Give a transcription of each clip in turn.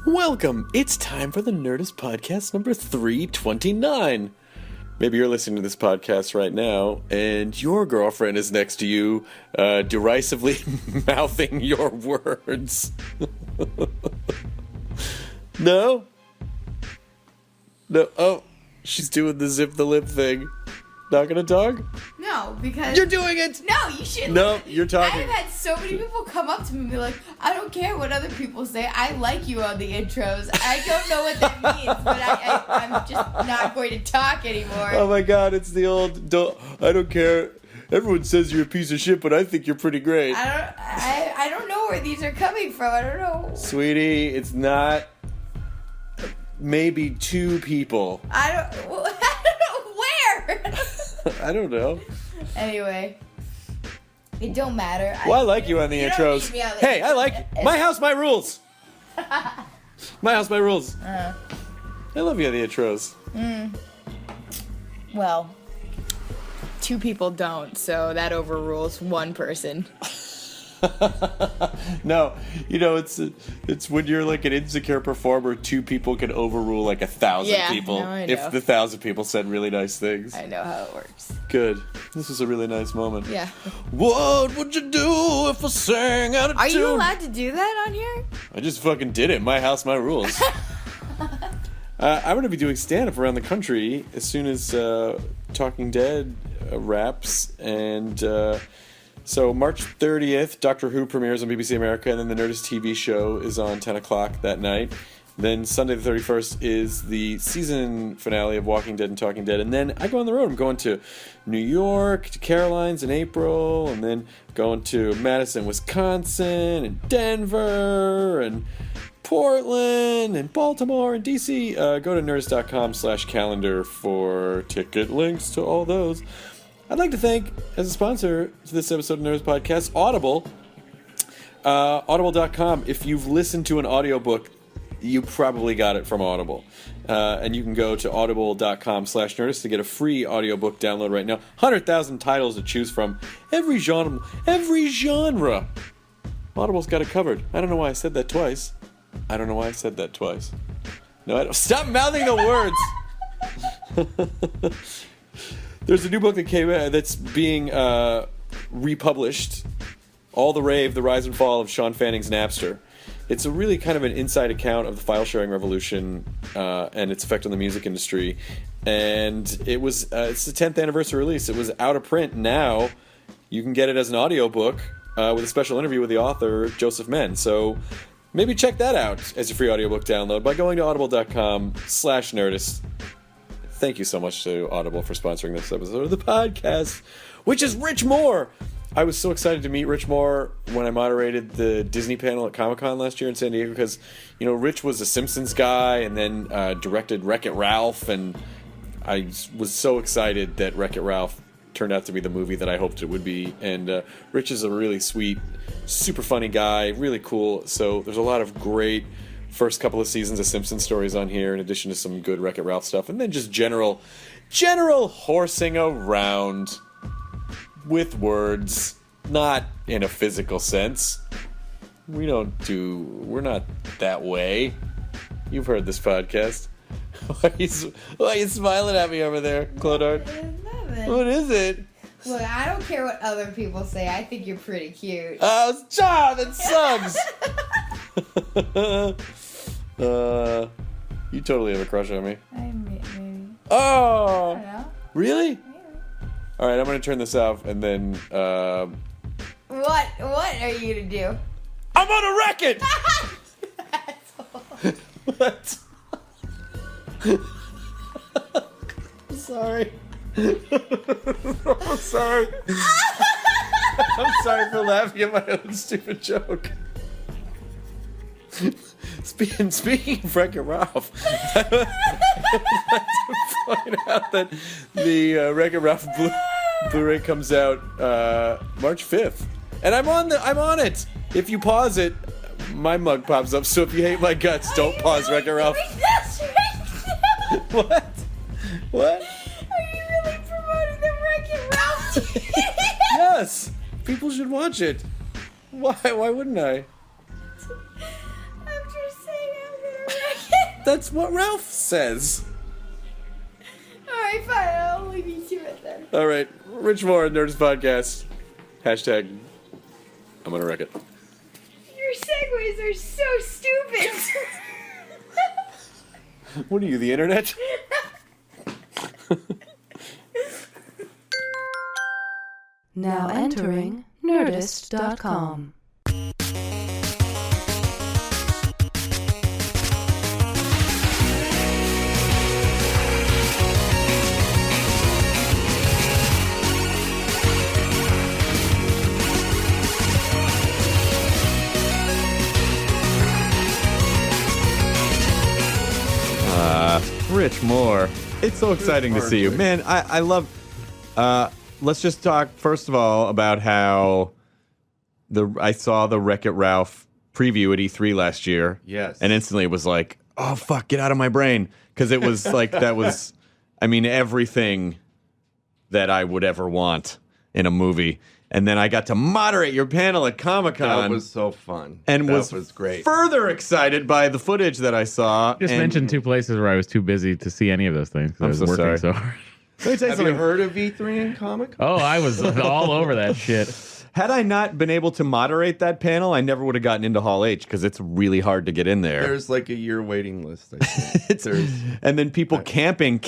Welcome! It's time for the Nerdist podcast number 329. Maybe you're listening to this podcast right now, and your girlfriend is next to you, derisively mouthing your words. No? No? Oh, she's doing the zip the lip thing. Not gonna talk? No, because... You're doing it! No, you shouldn't. No, you're talking. I've had so many people come up to me and be like, I don't care what other people say. I like you on the intros. I don't know what that means, but I'm just not going to talk anymore. Oh my god, it's the old, I don't care. Everyone says you're a piece of shit, but I think you're pretty great. I don't know where these are coming from. I don't know. Sweetie, it's not... Maybe two people. I don't know where. I don't know. Anyway, it don't matter. Well, I like you on the intros. Hey, I like my house, my rules. My house, my rules. I love you on the intros. Well, two people don't, so that overrules one person. No, you know, it's when you're like an insecure performer, two people can overrule like 1,000 people. No, I know. If the 1,000 people said really nice things. I know how it works. Good. This was a really nice moment. Yeah. What would you do if I sang out of tune? Are you allowed to do that on here? I just fucking did it. My house, my rules. I'm going to be doing stand-up around the country as soon as Talking Dead wraps, and so March 30th, Doctor Who premieres on BBC America, and then the Nerdist TV show is on 10 o'clock that night. Then Sunday the 31st is the season finale of Walking Dead and Talking Dead, and then I go on the road. I'm going to New York, to Caroline's in April, and then going to Madison, Wisconsin, and Denver, and Portland, and Baltimore, and DC. Go to nerdist.com/calendar for ticket links to all those. I'd like to thank, as a sponsor to this episode of Nerdist Podcast, Audible. Audible.com. If you've listened to an audiobook, you probably got it from Audible. And you can go to audible.com/Nerdist to get a free audiobook download right now. 100,000 titles to choose from. Every genre. Audible's got it covered. I don't know why I said that twice. No, I don't. Stop mouthing the words! There's a new book that came out that's being republished. All the Rave, The Rise and Fall of Sean Fanning's Napster. It's a really kind of an inside account of the file-sharing revolution and its effect on the music industry. And it's the 10th anniversary release. It was out of print. Now you can get it as an audiobook with a special interview with the author, Joseph Menn. So maybe check that out as a free audiobook download by going to audible.com/Nerdist. Thank you so much to Audible for sponsoring this episode of the podcast, which is Rich Moore. I was so excited to meet Rich Moore when I moderated the Disney panel at Comic-Con last year in San Diego because, you know, Rich was a Simpsons guy and then directed Wreck-It Ralph, and I was so excited that Wreck-It Ralph turned out to be the movie that I hoped it would be. And Rich is a really sweet, super funny guy, really cool. So there's a lot of great first couple of seasons of Simpsons stories on here, in addition to some good Wreck-It Ralph stuff, and then just general horsing around with words, not in a physical sense. We're not that way. You've heard this podcast. Why are you smiling at me over there, Clodard? What is it? Look, I don't care what other people say. I think you're pretty cute. Oh, stop! That sucks! You totally have a crush on me. Maybe. Oh! I don't know. Really? Maybe. Alright, I'm gonna turn this off and then, What are you gonna do? I'm gonna wreck it! What? I'm sorry. I'm sorry. I'm sorry for laughing at my own stupid joke. Speaking of Wreck-It Ralph, I'd like to point out that the Wreck-It Ralph Blu-ray comes out March 5th, and I'm on it. If you pause it, my mug pops up. So if you hate my guts, don't pause Wreck-It Ralph. What? What? Are you really promoting the Wreck-It Ralph? Yes, people should watch it. Why wouldn't I? I'm just saying I'm gonna That's what Ralph says. All right, fine. I'll leave you to it then. All right, Rich Moore, Nerdist Podcast. Hashtag, I'm gonna wreck it. Your segues are so stupid. What are you, the internet? Now entering Nerdist.com. Rich Moore. It's so exciting to see you. Man, I love... let's just talk, first of all, about how I saw the Wreck-It Ralph preview at E3 last year. Yes. And instantly it was like, oh, fuck, get out of my brain. Because it was like, that was, I mean, everything that I would ever want in a movie. And then I got to moderate your panel at Comic-Con. That was so fun. And that was great. Further excited by the footage that I saw. Just mentioned two places where I was too busy to see any of those things. 'Cause I was so working sorry. so hard. Let me tell you Have you something. heard of E3 in comic? Oh, I was all over that shit. Had I not been able to moderate that panel, I never would have gotten into Hall H because it's really hard to get in there. There's like a year waiting list, I think. And then people camping,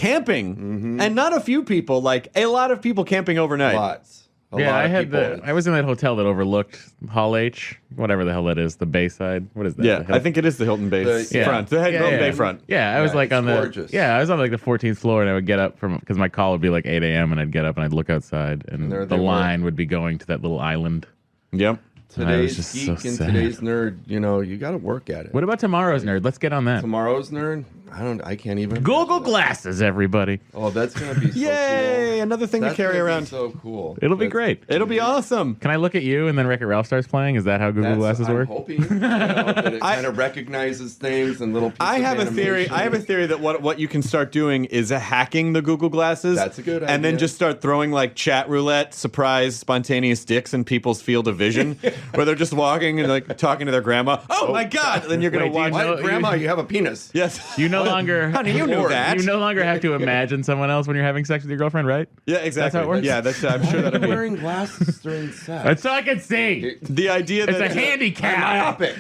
and not a few people, like a lot of people camping overnight. Lots. A Yeah, lot I of had people. I was in that hotel that overlooked Hall H, whatever the hell that is, the Bayside. What is that? Yeah, The I think it is the Hilton Bay The- front, the Hilton Bay front. Yeah, I was Yeah, like it's on the gorgeous. I was on like the 14th floor, and I would get up because my call would be like 8 a.m. and I'd get up and I'd look outside, and there the they were. line would be going to that little island. Yep. I was Today's just geek so and sad. today's nerd, you got to work at it. What about tomorrow's nerd? Let's get on that. Tomorrow's nerd? I can't even. Google imagine that. Glasses, everybody. Oh, that's going to be so Yay! cool. Another thing That's to carry gonna be around. so cool. It'll be That's- great. It'll be awesome. Can I look at you and then Wreck-It Ralph starts playing? Is that how Google That's, Glasses work? I'm hoping that it kind of recognizes things and little pieces I have of a theory. animation. I have a theory that what you can start doing is hacking the Google Glasses. That's a good And then idea. just start throwing like chat roulette, surprise, spontaneous dicks in people's field of vision, where they're just walking and like talking to their grandma. Oh my God! And then you're gonna Wait, do you watch. know- Why, Grandma, you have a penis. Yes. You no longer, Honey, you knew that. You no longer have to imagine someone else when you're having sex with your girlfriend, right? Yeah, exactly. That's how it works? Yeah, that's. I'm sure that'll be Wearing glasses during sex. That's all I can see. the idea. It's that a handicap. myopic.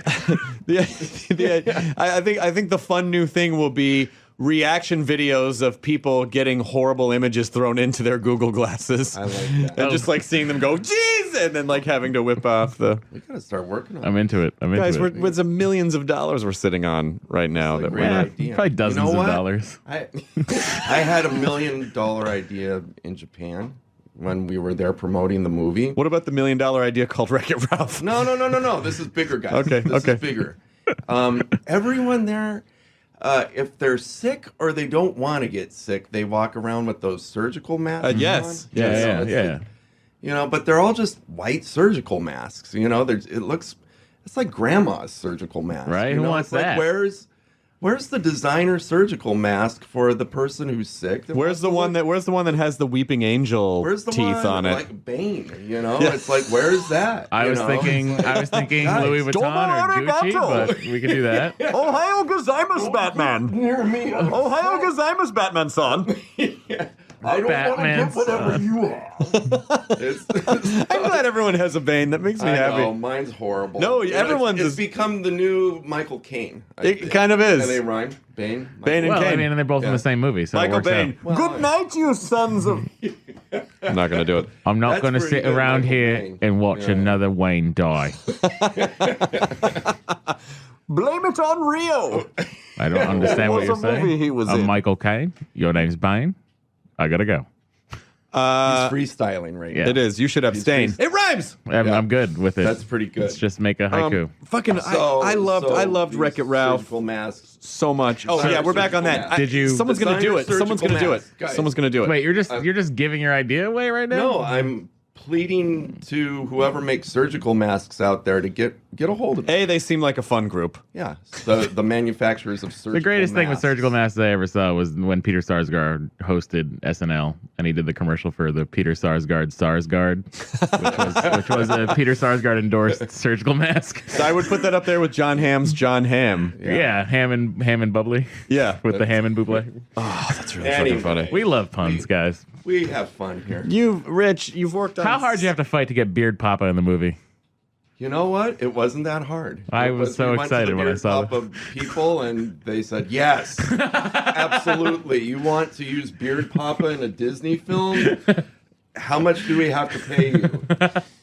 I think the fun new thing will be reaction videos of people getting horrible images thrown into their Google Glasses. I like that. And just like seeing them go, jeez, and then like having to whip off the We gotta start working on I'm into it. I'm into guys. it. With the millions of dollars we're sitting on right now It's that like we're great not. idea. Probably dozens You know of what? dollars. I had $1 million idea in Japan when we were there promoting the movie. What about the $1 million idea called Wreck-It Ralph? No. This is bigger, guys. Okay, This okay. is bigger. Everyone there, if they're sick or they don't want to get sick, they walk around with those surgical masks. Yes. on. Yeah, It's yeah. like, but they're all just white surgical masks. It's like grandma's surgical mask. Right? Who wants it's like, that? Where's the designer surgical mask for the person who's sick? Where's the one that has the weeping angel Where's the teeth one, on it? like Bane? Yeah. It's like, where's that? I was thinking It's like, guys, Louis Vuitton or Gucci, arigato. but we could do that. Ohio gozaimasu, Batman. Near me. Ohio gozaimasu, Batman-san. I don't Batman want to get whatever you have. I'm glad everyone has a Bane. That makes me I happy. know, mine's horrible. No, You know, everyone's It's is- become the new Michael Caine. I It think. kind of is. And they rhyme. Bane. Bane and Well, Kane. I mean, and they're both in Yeah. the same movie, so Michael it works Bane. out. Good night, you sons of. I'm not going to do it. I'm not That's going to pretty sit good, around Michael here Caine. and watch Yeah. another Wayne die. Blame it on Rio. I don't understand what was you're a movie saying. he was I'm in? Michael Caine. Your name's Bane. I gotta go. He's freestyling right yeah. now. It is. You should abstain. He's- It rhymes. I'm good with it. That's pretty good. Let's just make a haiku. Fucking, I loved these Wreck-It Ralph surgical masks. so much. Oh yeah, we're back on that. Surgical Did you- Someone's gonna do Designer it. Someone's gonna surgical do it. mask. Guys. Someone's gonna do it. Wait, you're just giving your idea away right now? No, I'm pleading to whoever makes surgical masks out there to get a hold of it. They seem like a fun group. Yeah, the manufacturers of surgical The greatest thing with masks. surgical masks I ever saw was when Peter Sarsgaard hosted SNL and he did the commercial for the Peter Sarsgaard Sarsgaard, which was a Peter Sarsgaard endorsed surgical mask. So I would put that up there with John Hamm's John Hamm. Yeah, ham and bubbly. Yeah. With the ham and buble. Oh, that's really Anyway. fucking funny. We love puns, guys. We have fun here. Rich, you've worked on... How hard do you have to fight to get Beard Papa in the movie? You know what? It wasn't that hard. I was so we went to excited the when I Beard saw Papa people, and they said, yes, absolutely. You want to use Beard Papa in a Disney film? How much do we have to pay you?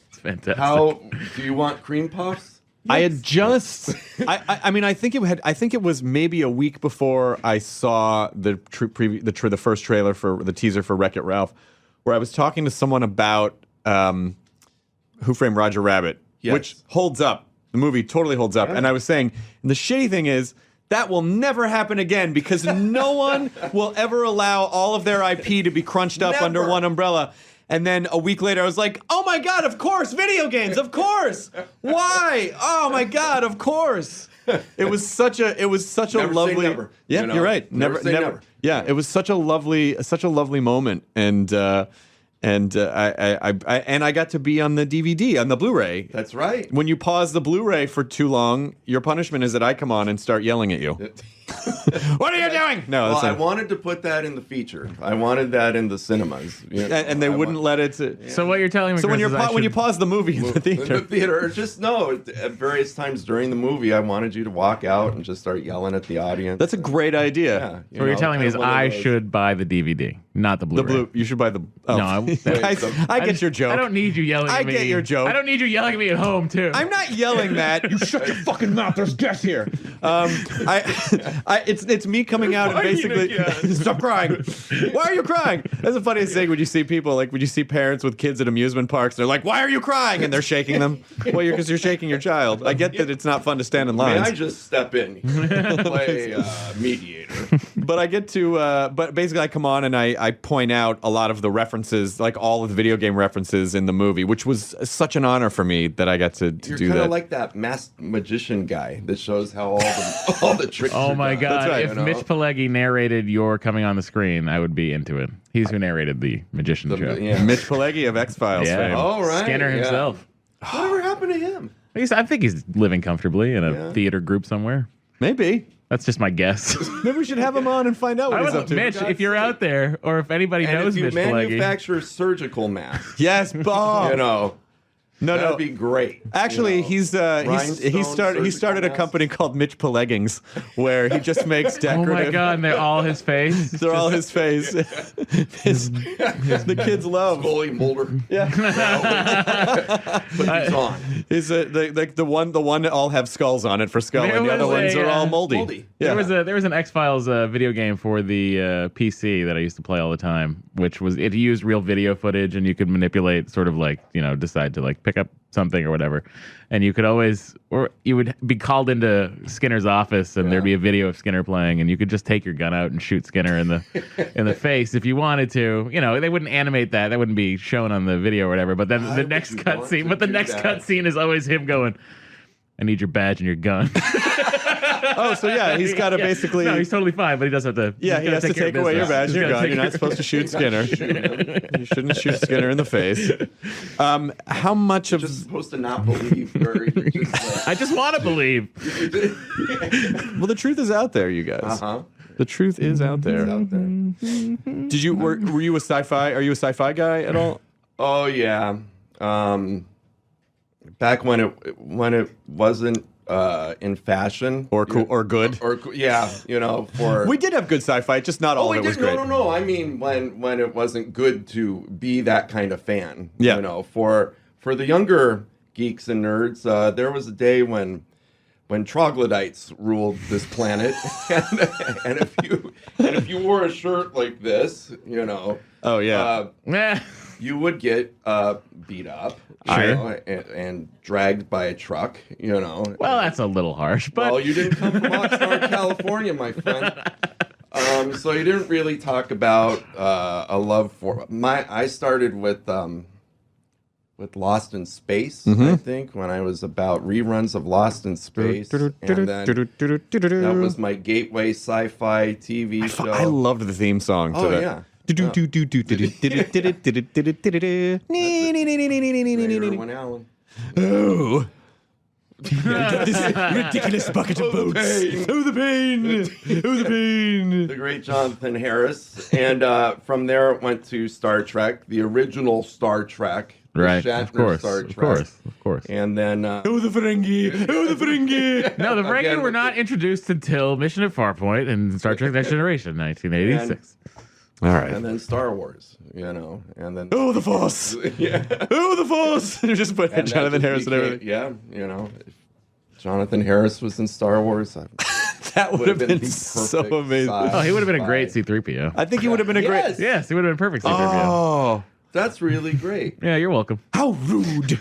It's fantastic. How do you want cream puffs? I had just, I mean, I think it was maybe a week before I saw the first trailer for the teaser for Wreck-It Ralph, where I was talking to someone about Who Framed Roger Rabbit, Yes. which holds up. The movie totally holds up. Yeah. And I was saying, the shitty thing is, that will never happen again because no one will ever allow all of their IP to be crunched up under Never. one umbrella. And then a week later, I was like, "Oh my god, of course, video games, of course. Why? Oh my god, of course." It was such a Never say lovely. never, Yeah, you know? you're right. Never say never. Yeah, it was such a lovely moment, and I got to be on the DVD, on the Blu-ray. That's right. When you pause the Blu-ray for too long, your punishment is that I come on and start yelling at you. What are you doing? No, Well, that's I not. wanted to put that in the feature. I wanted that in the cinemas. You know, And they I wouldn't let it. So what you're telling me, So when Chris, you're is I when you should- pause the movie in the in the theater, theater, or just no. At various times during the movie, I wanted you to walk out and just start yelling at the audience. that's a great idea. yeah. So what you're telling me is I should buy the DVD, not the The Blu-ray. you should buy the. Oh. No, I get your joke. I don't need you yelling at I me. get your joke. I don't need you yelling at me at home, too. I'm not yelling that. You shut your fucking mouth. There's guests here. It's me coming out and basically stop crying. Why are you crying? That's the funniest thing when you see people when you see parents with kids at amusement parks. They're like, "Why are you crying?" And they're shaking them. Well, because you're shaking your child. I get that it's not fun to stand in May lines. I just step in, play mediator? But I get to, but basically I come on and I point out a lot of the references, like all of the video game references in the movie, which was such an honor for me that I got to You're do kind that. of like that masked magician guy that shows how all the tricks. Oh are my done, God! right, If you know? Mitch Pileggi narrated your coming on the screen, I would be into it. He's who narrated the Magician show. Yeah. Mitch Pileggi of X-Files Yeah. fame. Oh, right. Skinner yeah. himself. Whatever happened to him? I think he's living comfortably in a Yeah. theater group somewhere. Maybe. That's just my guess. Maybe we should have him on and find out what I he's would, up to. Mitch, if you're out there, or if anybody And knows if you Mitch Pileggi, manufacture surgical masks, Yes, Bob. you know, no, that'd be great. Actually, you know. he started surgical a company called Mitch Pileggings, where he just makes oh decorative. my God, and they're all his face. They're all his face. The kids love. Scully Mulder. Yeah, But he's on. he's the one that all have skulls on it for Skull, There and the other was ones a, are all uh, moldy. moldy. Yeah. There was an X-Files video game for the PC that I used to play all the time, which was it used real video footage, and you could manipulate, sort of like, you know, decide to like pick up something or whatever, and you could always, or you would be called into Skinner's office, and there'd be a video of Skinner playing, and you could just take your gun out and shoot Skinner in the face if you wanted to. You know, they wouldn't animate that wouldn't be shown on the video or whatever. But then Why the would next you want cutscene, to but the do next that? cutscene is always him going, "I need your badge and your gun." Oh, so yeah, he's got to Yeah. basically. No, he's totally fine, but he does have to. Yeah, he's he has gotta to care of take away your business. badge and He's your gotta gun. take You're not care- supposed to shoot Skinner. You shouldn't shoot Skinner in the face. How much of Just supposed to not believe. Or just, I just want to believe. well, the truth is out there, you guys. uh-huh. The truth is out there. Out there. Did you were you a sci-fi? Are you a sci-fi guy at all? Oh yeah. Back when it wasn't in fashion Or cool or good? yeah, you know, for We did have good sci-fi, just not all Oh, of we it was did. great. No. I mean, when it wasn't good to be that kind of fan. Yeah. You know, for the younger geeks and nerds, there was a day when troglodytes ruled this planet, and if you wore a shirt like this, you know, Oh yeah. Eh. you would get beat up, Sure. you know, and dragged by a truck, you know. Well, that's a little harsh, but Well, you didn't come from Oxnard, California, my friend. So you didn't really talk about a love for I started with with Lost in Space, I think, when I was about reruns of Lost in Space. And then that was my gateway sci-fi TV show. I loved the theme song to that. Yeah. Erwin Allen. Oh. This ridiculous bucket of boats. Oh, the pain. Oh, the pain. The great Jonathan Harris. And from there it went to Star Trek, the original Star Trek. Right, Shatner of course, Star of Trek. course. And then... oh, the Ferengi. Oh, the Ferengi. No, the Ferengi Again, were not introduced until Mission at Farpoint and Star Trek Next Generation, 1986. All right. And then Star Wars, and then... Oh, the Force. yeah. Oh, the Force. You just put And Jonathan that Harris just and everything. Yeah, if Jonathan Harris was in Star Wars, That would have been the so perfect amazing. size. Oh, he would have been a great C-3PO. I think he would have been a great. Yes. Yes, he would have been perfect C-3PO. Oh, That's really great. Yeah, you're welcome. how rude.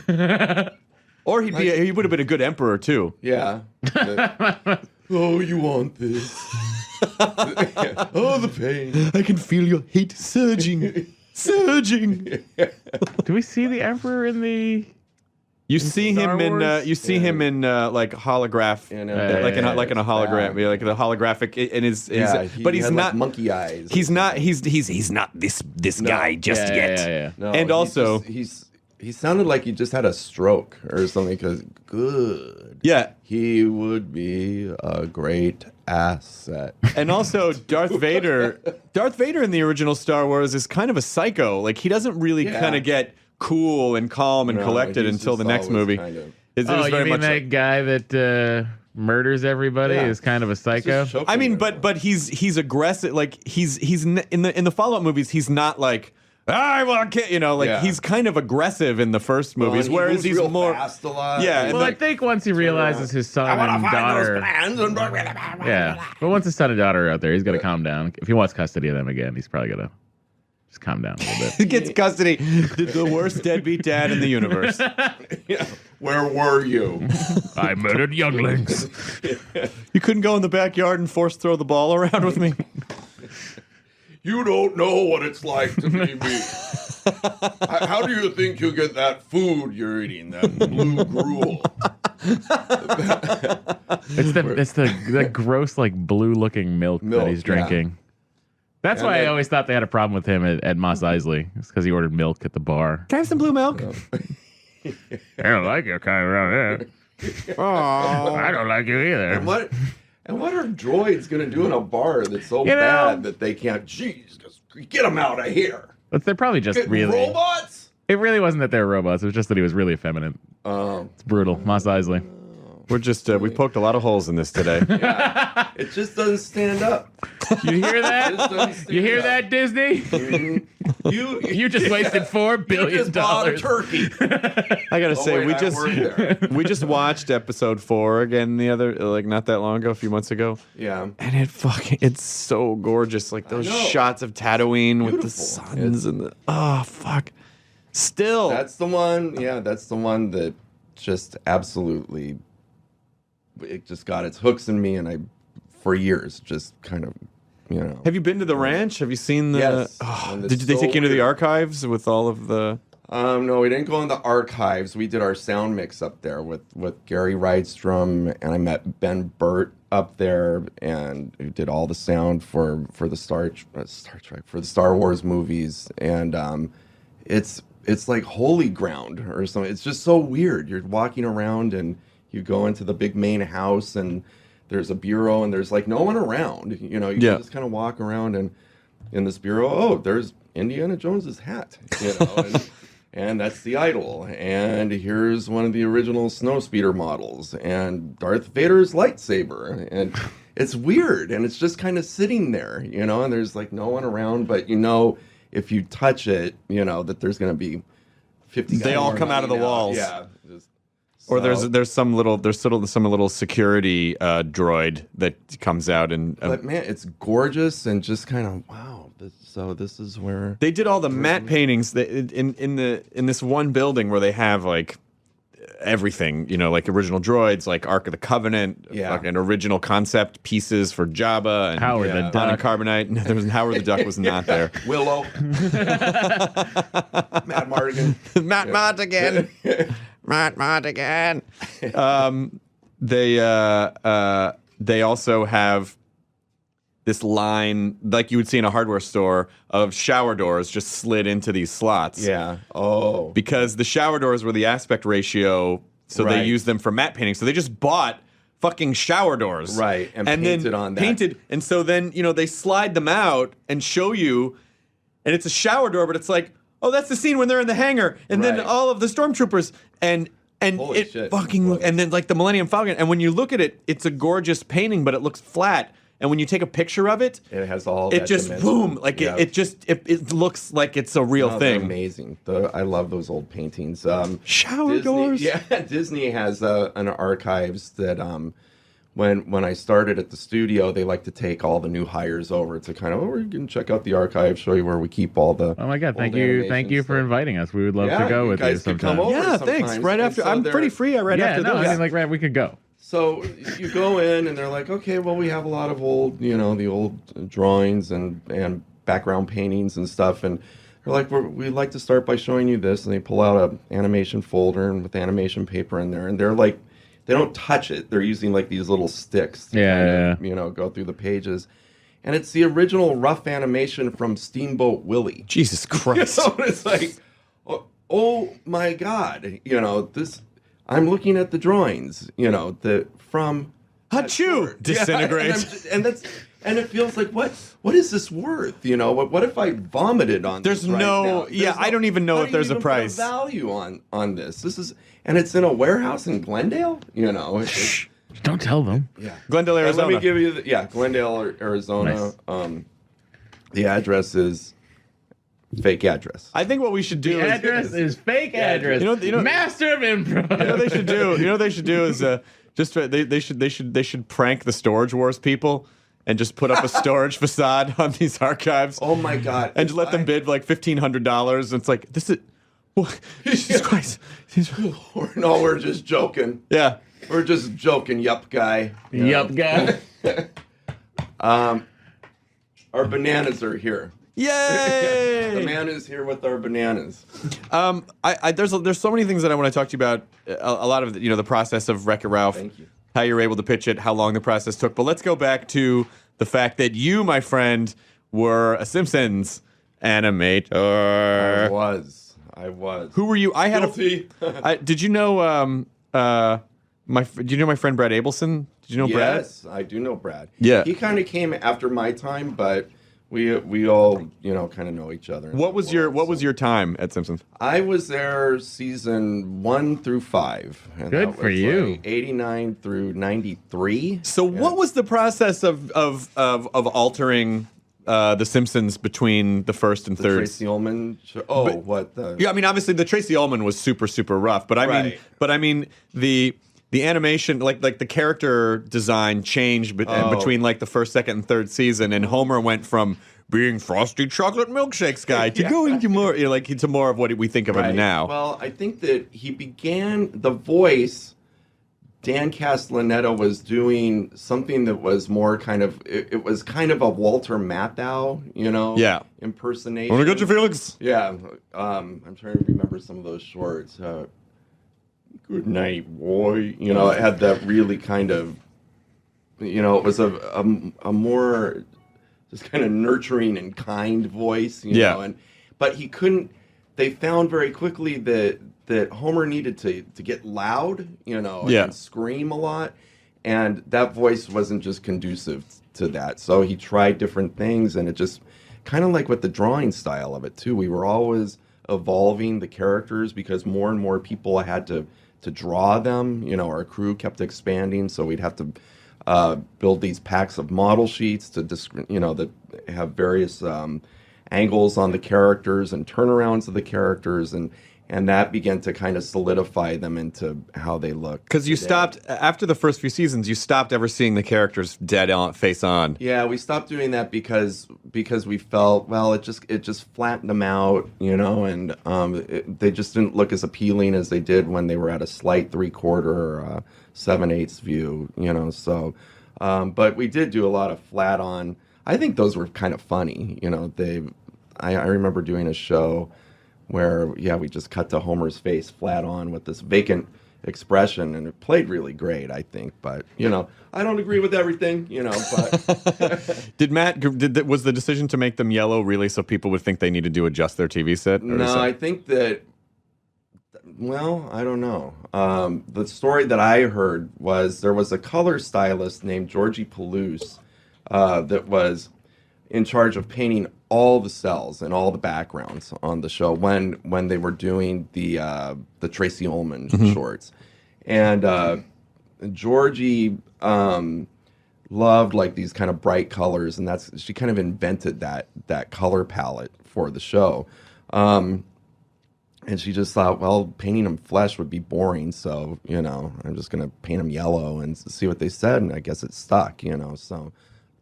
Or he would have been a good emperor too. Yeah. Oh, you want this? Oh, the pain. I can feel your hate surging, surging. Do we see the Emperor in the... You see him Star in Wars? you see him in like holograph, In like in a hologram, bad. like the holographic, and his but he's had, not like, monkey eyes. he's not this guy just yet. Yeah. No, and also he sounded like he just had a stroke or something. Because Yeah, he would be a great asset. and also Darth Vader in the original Star Wars is kind of a psycho. Like he doesn't really Yeah. kind of get cool and calm and No, collected he's until the just next always movie. kind of- It Oh, was you very mean much that like- guy that murders everybody Yeah. is kind of a psycho? Just choking I mean, everyone. but he's aggressive. Like he's in the follow up movies. He's not like I want to, Yeah. he's kind of aggressive in the first Well, movies, and he whereas moves he's real more. fast a lot. Yeah, and Well, I like- think once he realizes his son and daughter... Yeah, but once his son and daughter are out there, he's got to calm down. If he wants custody of them again, he's probably got to just calm down a little bit. He gets custody. The worst deadbeat dad in the universe. Where were you? I murdered younglings. You couldn't go in the backyard and force throw the ball around with me. You don't know what it's like to be me. How do you think you get that food you're eating, that blue gruel? It's the gross, like, blue-looking milk that Milk, he's yeah. drinking. That's And why I then- always thought they had a problem with him at Mos Eisley. It's because he ordered milk at the bar. Can I have some blue milk? I don't like your kind around here. I don't like you either. And what are droids gonna do in a bar that's so You know- bad that they can't? Jeez, just get them out of here. But they're probably just Get really... robots. It really wasn't that they were robots. It was just that he was really effeminate. It's brutal. Mos Eisley. We're just we poked a lot of holes in this today. It just doesn't stand up. You hear It just that? doesn't stand You hear up. that, Disney? You You just wasted $4 You billion. just bought a turkey. I gotta Oh, say, wait, we I just worked there. we just watched episode 4 again the other not that long ago, a few months ago. Yeah. And it's so gorgeous. Like those know. shots of Tatooine with the Beautiful. suns and the fuck. Still, That's the one. Yeah, that's the one that just absolutely. It just got its hooks in me, and I, for years, just kind of, have you been to the ranch? Have you seen the? Yes. Oh, And did it's they so take you into the weird. archives with all of the? No, we didn't go in the archives. We did our sound mix up there with Gary Rydstrom, and I met Ben Burt up there, and who did all the sound for the Star Trek, for the Star Wars movies, and it's like holy ground or something. It's just so weird. You're walking around and you go into the big main house, and there's a bureau, and there's like no one around. You Yeah. can just kind of walk around, and in this bureau, oh, there's Indiana Jones's hat, and that's the idol, and here's one of the original snowspeeder models, and Darth Vader's lightsaber, and it's weird, and it's just kind of sitting there, and there's like no one around, but if you touch it, that there's going to be 50 They guys all come out of the running walls. Yeah. Or So- there's some little security droid that comes out and But man, it's gorgeous and just kind of wow. This is where they did all the matte paintings that in this one building where they have like everything, like original droids, like Ark of the Covenant, Yeah. fucking original concept pieces for Jabba and Howard the Duck. Carbonite. No, there was Howard the Duck was not there. Willow. Matt Mardigan. Matt Mardigan. Matt Mardigan. They also have this line, like you would see in a hardware store, of shower doors just slid into these slots. Yeah. Oh. Because the shower doors were the aspect ratio, so they Right. used them for matte painting. So they just bought fucking shower doors. Right, and then painted on that. Painted, and so then, they slide them out and show you, and it's a shower door, but it's like, oh, that's the scene when they're in the hangar, and then Right. all of the stormtroopers, and Holy it shit. fucking look, and then like the Millennium Falcon, and when you look at it, it's a gorgeous painting, but it looks flat. And when you take a picture of it, It has all it that just dimension. boom, like Yeah. it looks like it's a real Oh, they're thing. amazing. I love those old paintings. Shower Disney, doors. Yeah, Disney has an archives that when I started at the studio, they like to take all the new hires over to kind of, we can check out the archive, show you where we keep all the. Oh my God! Thank old you animation for stuff. inviting us. We would love Yeah, to go you with you guys could come sometime. over. Yeah, thanks. sometimes. Right And after, so I'm they're- pretty free. Right Yeah, after no, this. I mean, like, we could go. So you go in and they're like, okay, well, we have a lot of old, the old drawings and background paintings and stuff. And they're like, we'd like to start by showing you this. And they pull out an animation folder and with animation paper in there. And they're like, they don't touch it. They're using like these little sticks to kind of, go through the pages. And it's the original rough animation from Steamboat Willie. Jesus Christ. It's like, oh my God, this. I'm looking at the drawings, from Achoo! Disintegrate. and it feels like what is this worth? What if I vomited on There's this right no- now? yeah, I don't even know how if do you there's a even put price. value on this. This is, and it's in a warehouse in Glendale. It's, Don't tell them. yeah. Glendale, And Arizona. let me give you Glendale, Arizona. Nice. The address is fake address. I think what we should do The is address is fake address. You know- Master of improv. You know what they should do? You know what they should do is just they should prank the Storage Wars people and just put up a storage facade on these archives. Oh my God! And just let them bid like $1,500. And it's like this is Jesus Christ. We're just joking. Yeah. We're just joking, yup, guy. Yup, guy. Our bananas are here. The Yay! man is here with our bananas. There's so many things that I want to talk to you about. A lot of the process of Wreck-It Ralph. Thank you. How you were able to pitch it, how long the process took. But let's go back to the fact that you, my friend, were a Simpsons animator. I was. Who were you? I had Guilty. did you know do you know my friend Brad Abelson? Did you know Brad? Yes, I do know Brad. Yeah. He kind of came after my time, but we all kind of know each other. in What that was world, your time at Simpsons? I was there season 1 through 5. And Good that for was, you. like, 89 through 93. So what was the process of altering the Simpsons between the first and The third? Tracy Ullman show? Oh, what the? Yeah, I mean, obviously the Tracy Ullman was super, super rough, but I mean the animation, like the character design changed between like the first, second, and third season, and Homer went from being frosty chocolate milkshakes guy to going to more, to more of what we think of him now. Well, I think that he began the voice. Dan Castellaneta was doing something that was more kind of it was kind of a Walter Matthau, Yeah. impersonation. Wanna get your feelings? Yeah, I'm trying to remember some of those shorts. Good night, boy. It had that really kind of, it was a more just kind of nurturing and kind voice, Yeah. But he couldn't. They found very quickly that Homer needed to get loud, Yeah. and scream a lot, and that voice wasn't just conducive to that. So he tried different things, and it just kind of like with the drawing style of it too. We were always evolving the characters because more and more people had to draw them. Our crew kept expanding, so we'd have to build these packs of model sheets that have various angles on the characters and turnarounds of the characters, and and that began to kind of solidify them into how they look. Because you today. stopped after the first few seasons, you stopped ever seeing the characters dead on, face on. Yeah, we stopped doing that because we felt, well, it just flattened them out, and they just didn't look as appealing as they did when they were at a slight 3/4 or 7/8 view, So, but we did do a lot of flat on. I think those were kind of funny, I remember doing a show where we just cut to Homer's face flat on with this vacant expression, and it played really great, I think. But I don't agree with everything, But Was the decision to make them yellow really so people would think they needed to adjust their TV set? No, I think that. Well, I don't know. The story that I heard was there was a color stylist named Georgie Palouse that was in charge of painting all the cells and all the backgrounds on the show when they were doing the Tracy Ullman shorts, and Georgie loved like these kind of bright colors, and she kind of invented that color palette for the show, and she just thought, well, painting them flesh would be boring, so I'm just gonna paint them yellow and see what they said, and I guess it stuck, so.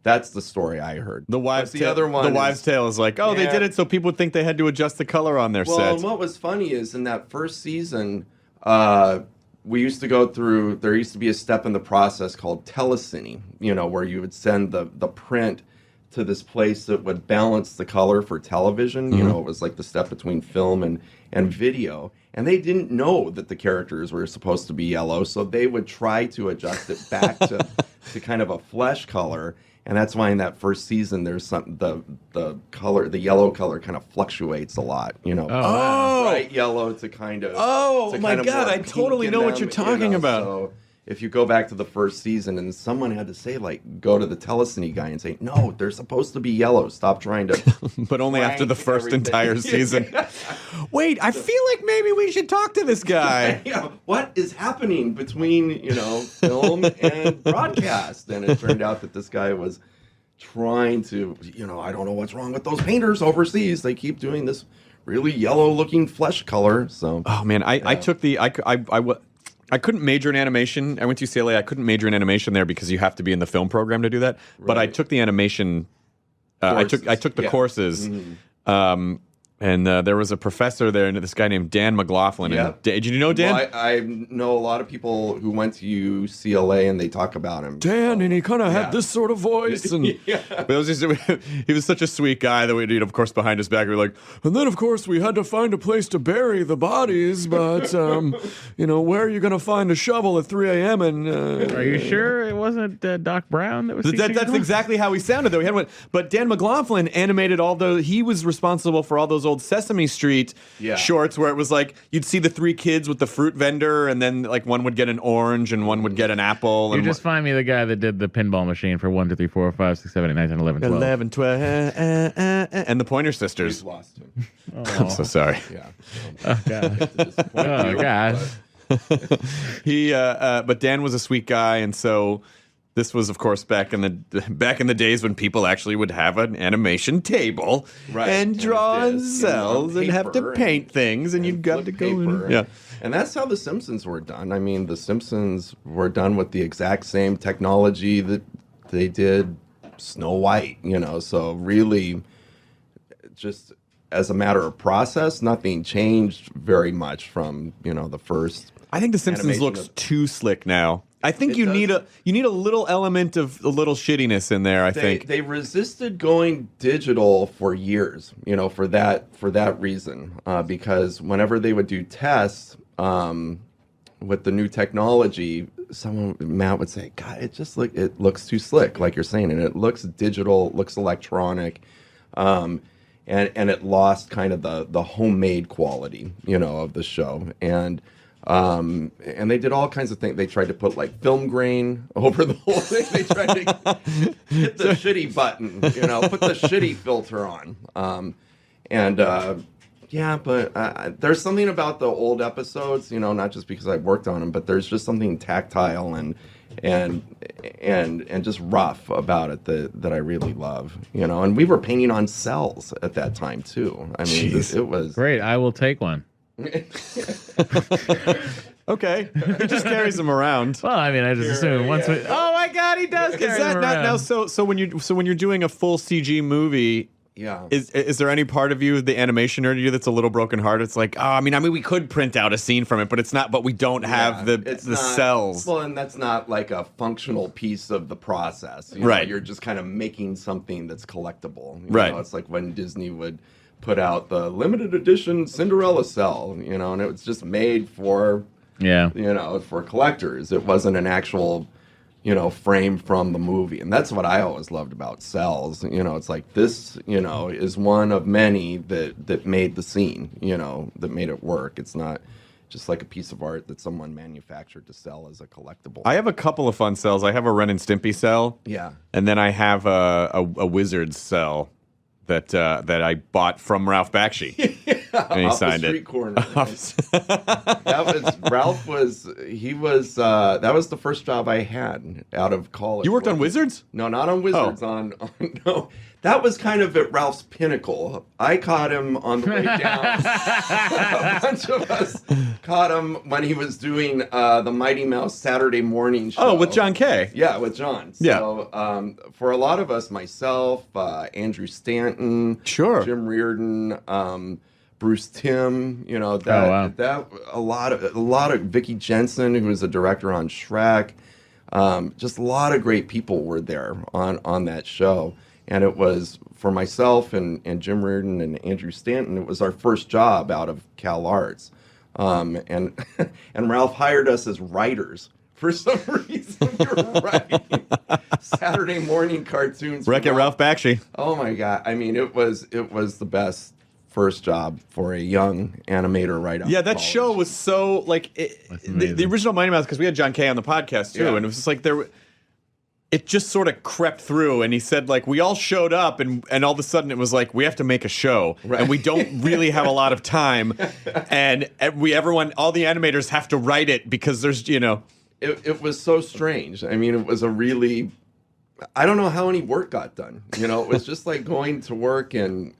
That's the story I heard. The wives' tale is like, they did it so people would think they had to adjust the color on their sets. sets. And what was funny is in that first season, we used to go through. There used to be a step in the process called telecine, where you would send the print to this place that would balance the color for television. It was like the step between film and video. And they didn't know that the characters were supposed to be yellow, so they would try to adjust it back to kind of a flesh color. And that's why in that first season, there's the yellow color kind of fluctuates a lot, bright yellow to kind of. Oh to my kind of God! more I totally pink know in what them, you're talking about. So if you go back to the first season, and someone had to say, like, go to the telecine guy and say, no, they're supposed to be yellow. Stop trying to. But only after the first entire season. Wait, I feel like maybe we should talk to this guy. Yeah, what is happening between film and broadcast? And it turned out that this guy was trying to, I don't know what's wrong with those painters overseas. They keep doing this really yellow-looking flesh color. So, oh man, I took the I couldn't major in animation. I went to UCLA. I couldn't major in animation there because you have to be in the film program to do that. Right. But I took the animation. I took the courses. Mm-hmm. And there was a professor there, and this guy named Dan McLaughlin. Yeah. Did you know Dan? Well, I know a lot of people who went to UCLA, and they talk about him. Dan, and he kind of had this sort of voice. And but it was he was such a sweet guy that we, of course, behind his back, we were like, and then, of course, we had to find a place to bury the bodies, but, where are you going to find a shovel at 3 a.m.? And are you sure it wasn't Doc Brown that was teaching That's exactly how he sounded, though. He had one, but Dan McLaughlin animated he was responsible for all those old Sesame Street shorts where it was like you'd see the three kids with the fruit vendor, and then like one would get an orange and one would get an apple. You just find me the guy that did the pinball machine for 1, 2, 3, 4, 5, 6, 7, 8, 9, 10, 11, 12. 11, 12, and the Pointer Sisters. We've lost him. I'm so sorry. Yeah. Oh God. But Dan was a sweet guy, and so this was, of course, back in the days when people actually would have an animation table and draw on cells and have to paint things, and you've got to go in. Yeah. And that's how The Simpsons were done. I mean, The Simpsons were done with the exact same technology that they did Snow White, so really just as a matter of process, nothing changed very much from, the first. I think The Simpsons looks too slick now. I think you need a little element of a little shittiness in there. I think they resisted going digital for years, for that reason, because whenever they would do tests with the new technology, Matt would say, "God, it looks too slick," like you're saying, and it looks digital, looks electronic, and it lost kind of the homemade quality, of the show. And they did all kinds of things. They tried to put like film grain over the whole thing. They tried to hit the shitty button, put the shitty filter on. But there's something about the old episodes, not just because I worked on them, but there's just something tactile and just rough about it that I really love, And we were painting on cells at that time too. I mean, it was great. I will take one. Okay, he just carries them around. Well, I mean, I just assume once we. Oh my God, he does carry Is that them not around. now? So when you're doing a full CG movie, Yeah. is there any part of you, the animation nerd of you, that's a little brokenhearted? It's like, oh, I mean, we could print out a scene from it, but it's not. But we don't have It's the not- cells. Well, and that's not like a functional piece of the process. You know, Right. You're just kind of making something that's collectible. You Right. know, it's like when Disney would put out the limited edition Cinderella cell, you know, and it was just made for, Yeah. you know, for collectors. It wasn't an actual, you know, frame from the movie. And that's what I always loved about cells. You know, it's like this, you know, is one of many that made the scene, you know, that made it work. It's not just like a piece of art that someone manufactured to sell as a collectible. I have a couple of fun cells. I have a Ren and Stimpy cell. Yeah. And then I have a Wizards cell that I bought from Ralph Bakshi. And he Off signed the street it. corner. Ralph was that was the first job I had out of college. You worked on Wizards? No, not on Wizards. Oh. No, that was kind of at Ralph's pinnacle. I caught him on the way down. A bunch of us caught him when he was doing the Mighty Mouse Saturday morning show. Oh, with John Kay. Yeah, with John. Yeah. So for a lot of us, myself, Andrew Stanton, Sure. Jim Reardon, Bruce Timm, you know, a lot of Vicky Jensen, who was the director on Shrek. Just a lot of great people were there on that show. And it was for myself and Jim Reardon and Andrew Stanton, it was our first job out of Cal Arts. And Ralph hired us as writers. For some reason, we were writing Saturday morning cartoons. Wreck-It Ralph Bakshi. Oh my God! I mean, it was the best first job for a young animator right out. Yeah, of that college. show was so like the original Mighty Mouse, because we had John Kay on the podcast too, Yeah. and it was just like it just sort of crept through, and he said like we all showed up, and all of a sudden it was like we have to make a show, Right. and we don't really have a lot of time, and all the animators have to write it because there's It was so strange. I mean, it was a really, I don't know how any work got done. You know, it was just like going to work and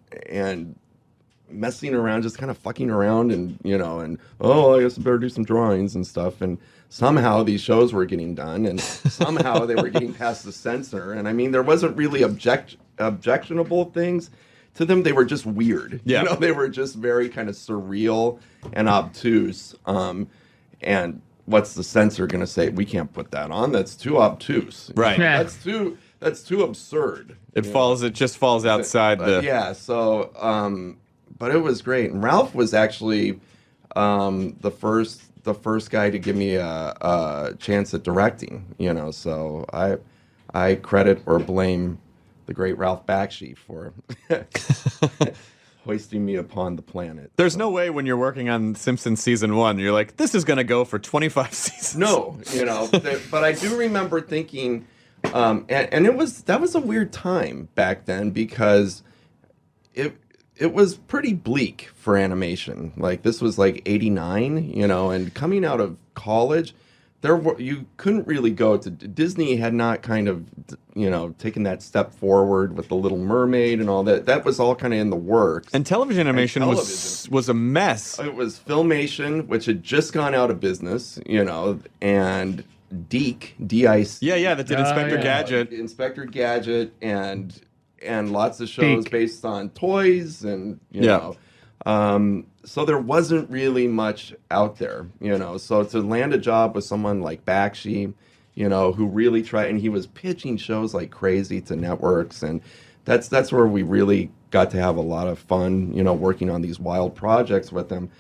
messing around, just kind of fucking around, and I guess I better do some drawings and stuff. And somehow these shows were getting done, and somehow they were getting past the censor. And I mean, there wasn't really objectionable things to them. They were just weird. Yeah. You know, they were just very kind of surreal and obtuse. And what's the censor going to say? We can't put that on. That's too obtuse. Right. Yeah. That's too absurd. It just falls outside the. Yeah. So, but it was great. And Ralph was actually the first guy to give me a chance at directing. You know, so I credit or blame the great Ralph Bakshi for hoisting me upon the planet. There's no way when you're working on Simpsons season 1, you're like, this is going to go for 25 seasons. No, but I do remember thinking, and that was a weird time back then, because it was pretty bleak for animation. Like, this was like 89, and coming out of college, you couldn't really go to Disney had not kind of taken that step forward with the Little Mermaid and all that. That was all kind of in the works. And television animation television. was a mess. It was Filmation, which had just gone out of business, and DIC, D-I-C. Yeah, that did Inspector yeah. Gadget. Inspector Gadget and lots of shows DIC. based on toys and you know. So there wasn't really much out there, So to land a job with someone like Bakshi, who really tried, and he was pitching shows like crazy to networks, and that's where we really got to have a lot of fun, working on these wild projects with him.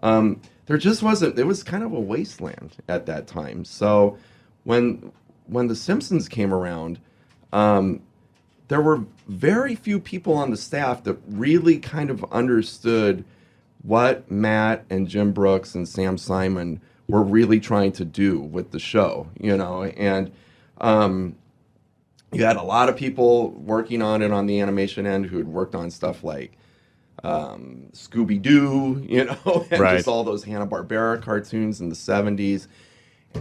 There just wasn't. It was kind of a wasteland at that time. So when The Simpsons came around, there were very few people on the staff that really kind of understood what Matt and Jim Brooks and Sam Simon were really trying to do with the show, and you had a lot of people working on it on the animation end who had worked on stuff like Scooby-Doo, and Right. just all those Hanna-Barbera cartoons in the 70s.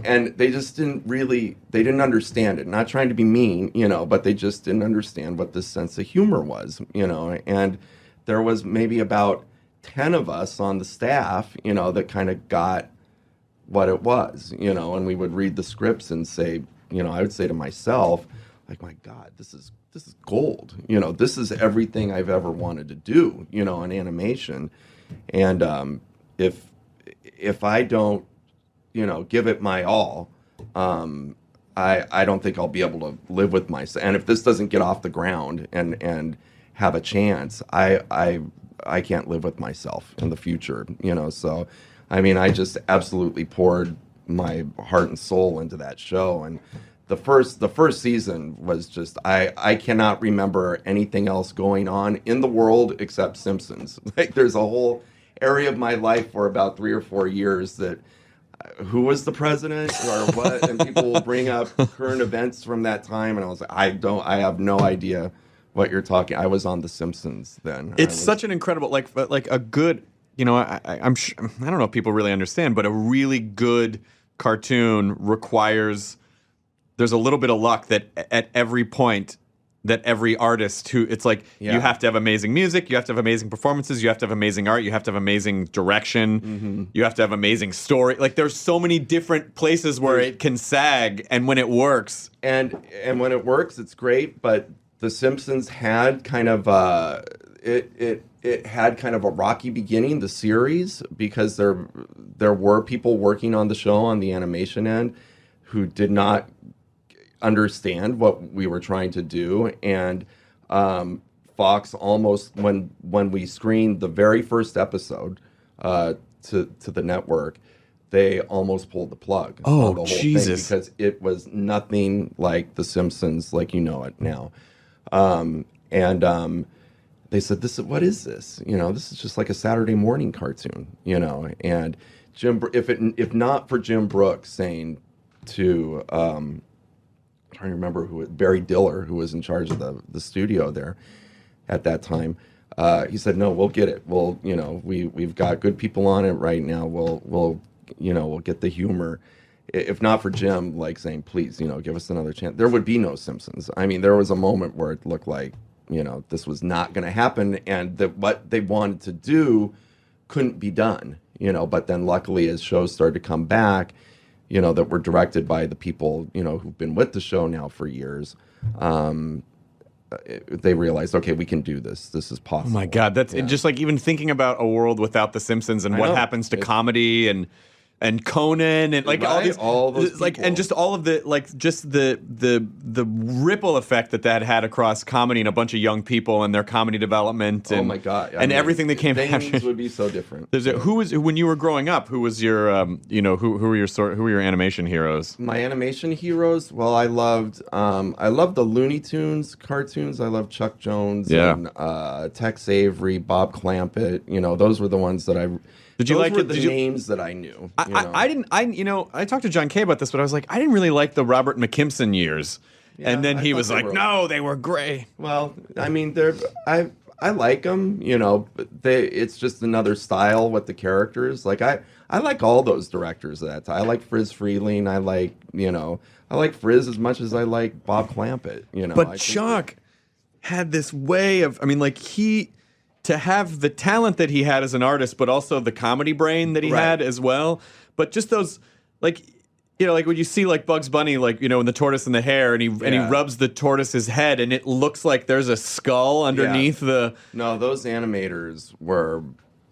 And they just they didn't understand it. Not trying to be mean, but they just didn't understand what this sense of humor was, And there was maybe about 10 of us on the staff, that kind of got what it was, and we would read the scripts and say, I would say to myself, like, my God, this is gold. This is everything I've ever wanted to do, in animation. And if I don't, give it my all, I don't think I'll be able to live with myself. And if this doesn't get off the ground and have a chance, I can't live with myself in the future, So, I mean, I just absolutely poured my heart and soul into that show. And the first season was just, I cannot remember anything else going on in the world except Simpsons. Like, there's a whole area of my life for about 3 or 4 years that who was the president or what, and people will bring up current events from that time, and I was like, I have no idea what you're talking. I was on The Simpsons then. It's such an incredible, like a good, I'm sure, I don't know if people really understand, but a really good cartoon requires, there's a little bit of luck that at every point, that every artist it's like, you have to have amazing music, you have to have amazing performances, you have to have amazing art, you have to have amazing direction, you have to have amazing story. Like, there's so many different places where it can sag, and when it works. And when it works, it's great, but The Simpsons had kind of it had kind of a rocky beginning, the series, because there were people working on the show on the animation end who did not understand what we were trying to do, and Fox almost, when we screened the very first episode to the network, they almost pulled the plug on the whole Jesus. thing, because it was nothing like The Simpsons like you know it now. They said, what is this? This is just like a Saturday morning cartoon, and if not for Jim Brooks saying to I'm trying to remember Barry Diller, who was in charge of the studio there at that time. He said, "No, we'll get it. We'll, we've got good people on it right now. We'll get the humor." If not for Jim, like, saying, "Please, give us another chance," there would be no Simpsons. I mean, there was a moment where it looked like, this was not going to happen, and that what they wanted to do couldn't be done. But then luckily, as shows started to come back, that were directed by the people, who've been with the show now for years, they realized, okay, we can do this. This is possible. Oh my God, that's just like even thinking about a world without The Simpsons and what happens to comedy and Conan and like all those like, and just all of the, like, just the ripple effect that had across comedy and a bunch of young people and their comedy development. And, oh my God! Everything that came after. Things would be so different. Who was, when you were growing up? Who was your who were your animation heroes? My animation heroes. Well, I loved the Looney Tunes cartoons. I loved Chuck Jones and Tex Avery, Bob Clampett. Those were the ones that I. Did you like it? The names that I knew. I didn't. I talked to John Kay about this, but I was like, I didn't really like the Robert McKimson years. Yeah, and then he was like, "No, they were great." Well, I mean, I like them. But it's just another style with the characters. Like I like all those directors of that time. I like Friz Freleng. I like Friz as much as I like Bob Clampett. But Chuck had this way of. I mean, like to have the talent that he had as an artist, but also the comedy brain that he had as well. But just those, like, like when you see like Bugs Bunny, like, in The Tortoise and the Hare, and he rubs the tortoise's head, and it looks like there's a skull underneath the. No, those animators were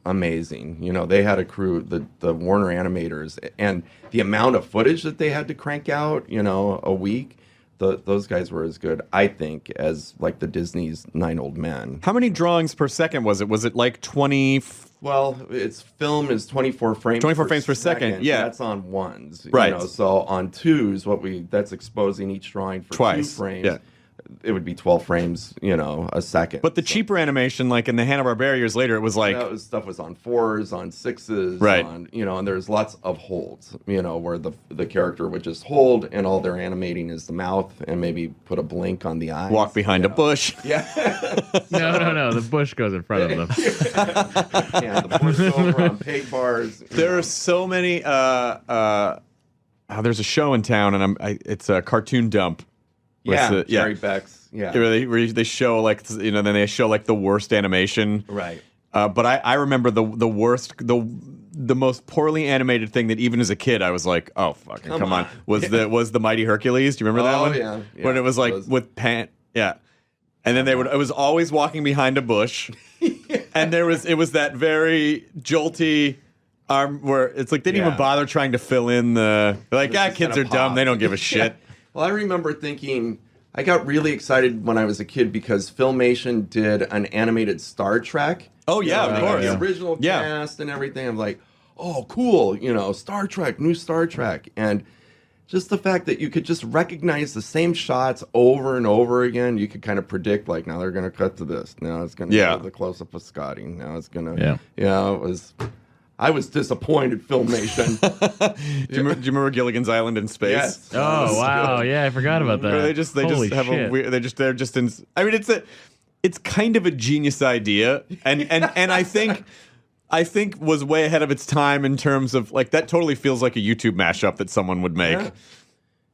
amazing. They had a crew, the Warner animators, and the amount of footage that they had to crank out, a week. Those guys were as good, I think, as like the Disney's 9 Old Men. How many drawings per second was it? Was it like 20? Well, its film is 24 frames. 24 frames per second. Yeah, that's on ones. Right. So on twos, that's exposing each drawing for twice. 2 frames. Yeah. It would be 12 frames, a second. But the cheaper animation, like in the Hanna-Barbera years later, it was like stuff was on 4s, on 6s, right? And there's lots of holds, where the character would just hold, and all they're animating is the mouth and maybe put a blink on the eyes. Walk behind a bush. Yeah. No. The bush goes in front of them. Yeah, the bush over on peg bars. There are so many. There's a show in town, and it's a Cartoon Dump. Jerry Beck's. Yeah. Where they show like then they show like the worst animation. Right. But I remember the worst, the most poorly animated thing that even as a kid I was like, oh fucking come on, was the Mighty Hercules. Do you remember that one? Yeah. When it was like with pant, yeah. And then it was always walking behind a bush, and it was that very jolty arm where it's like they didn't even bother trying to fill in the kids are dumb, they don't give a shit. Well, I remember thinking. I got really excited when I was a kid because Filmation did an animated Star Trek. Oh yeah, of course. The original cast and everything. I'm like, oh, cool. Star Trek, new Star Trek, and just the fact that you could just recognize the same shots over and over again. You could kind of predict, like, now they're going to cut to this. Now it's going to go to the close up of Scotty. Now it's going to. Yeah. It was. I was disappointed, Filmation. Do you remember Gilligan's Island in space? Yes. Oh wow, yeah, I forgot about that. They just have a weird. They're just in. I mean, it's kind of a genius idea, and I think was way ahead of its time in terms of like that. Totally feels like a YouTube mashup that someone would make. Yeah.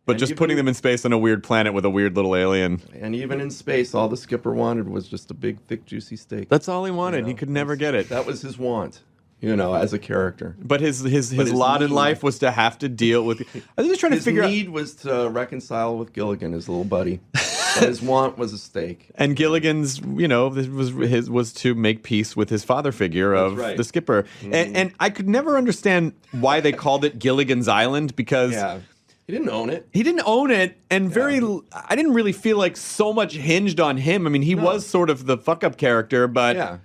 But just putting them in space on a weird planet with a weird little alien. And even in space, all the skipper wanted was just a big, thick, juicy steak. That's all he wanted. He could never get it. That was his want. As a character. But his lot in life was to have to deal with. I was just trying to figure out. His need was to reconcile with Gilligan, his little buddy. But his want was a steak. And Gilligan's, this was to make peace with his father figure of the skipper. Mm. And I could never understand why they called it Gilligan's Island because. Yeah. He didn't own it. He didn't own it, and I didn't really feel like so much hinged on him. I mean, he was sort of the fuck-up character, but. Yeah.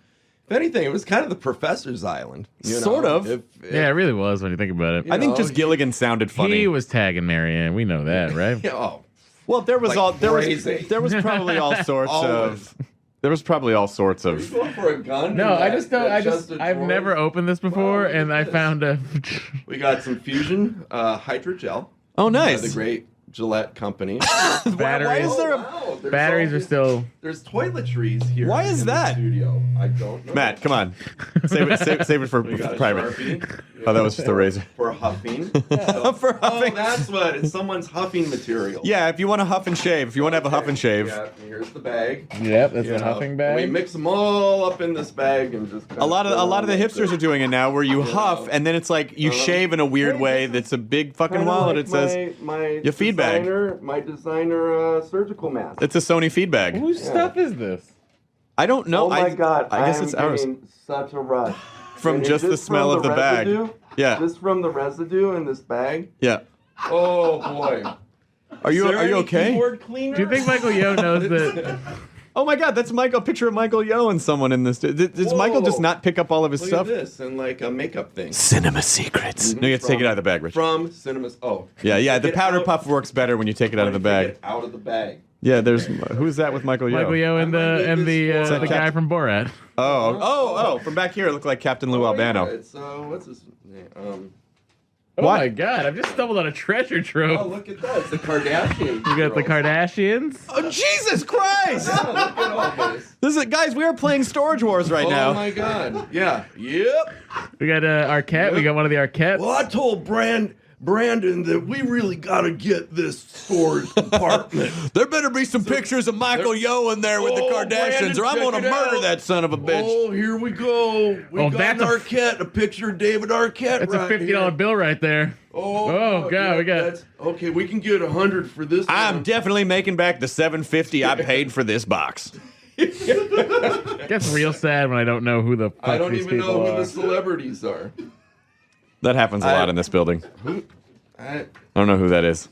If anything, it was kind of the professor's island. Sort of. Yeah, it really was when you think about it. I think just Gilligan sounded funny. He was tagging Marianne. We know that, right? Well, there was there was probably all sorts of. There was probably all sorts of. Are you going for a gun? No, I just don't. I've never opened this before, and I found a. We got some Fusion hydrogel. Oh, nice. The great Gillette company. Batteries. Why is there batteries are still. There's toiletries here. Why is that? The studio. I don't know. Matt, come on. Save it for private. Oh, that was just a razor. For huffing. For huffing. Oh, that's what. It's someone's huffing material. Yeah, if you want to huff and shave. If you want to have a huff and shave. Yeah, here's the bag. Yep, that's a huffing bag. We mix them all up in this bag and just. A lot of the hipsters are doing it now, where you huff and then it's like you shave in a weird way. That's a big fucking wallet. It says your feed bag. My designer surgical mask. It's a Sony feed bag. Whose stuff is this? I don't know. Oh my God! I guess it's ours. Such a rush. From just the smell of the bag. Yeah. Just from the residue in this bag. Yeah. Oh boy. Are you okay? Keyboard cleaner? Do you think Michael Yo knows that? Oh my God, that's Michael. Picture of Michael Yo and someone in this. Does Michael just not pick up all of his Look stuff? At this and like a makeup thing. Cinema secrets. No, you have to take it out of the bag, Rich. From cinemas. Oh. Yeah. The powder puff works better when you take it out of the bag. Get out of the bag. Yeah, there's who's that with Michael Yo? Michael Yo and the guy from Borat. Oh! From back here, it looked like Captain Lou Albano. Yeah, it's what's his name? Oh my God! I've just stumbled on a treasure trove. Oh, look at that! It's the Kardashians. You got the Kardashians. Oh Jesus Christ! Look at all this. Guys, we are playing Storage Wars right now. Oh my God! Yeah. Yep. We got Arquette. We got one of the Arquettes. Well, I told Brandon that we really got to get this storage compartment. There better be some pictures of Michael Yo in there with the Kardashians, Brandon, or I'm going to murder that son of a bitch. Oh, here we go. We got an Arquette, a picture of David Arquette. That's a $50 bill right there. Oh God, yeah, we got. Okay, we can get 100 for this. I'm definitely making back the $750 I paid for this box. It gets real sad when I don't know who the fuck I don't these even people know who are. the celebrities are. That happens a lot in this building. I don't know who that is.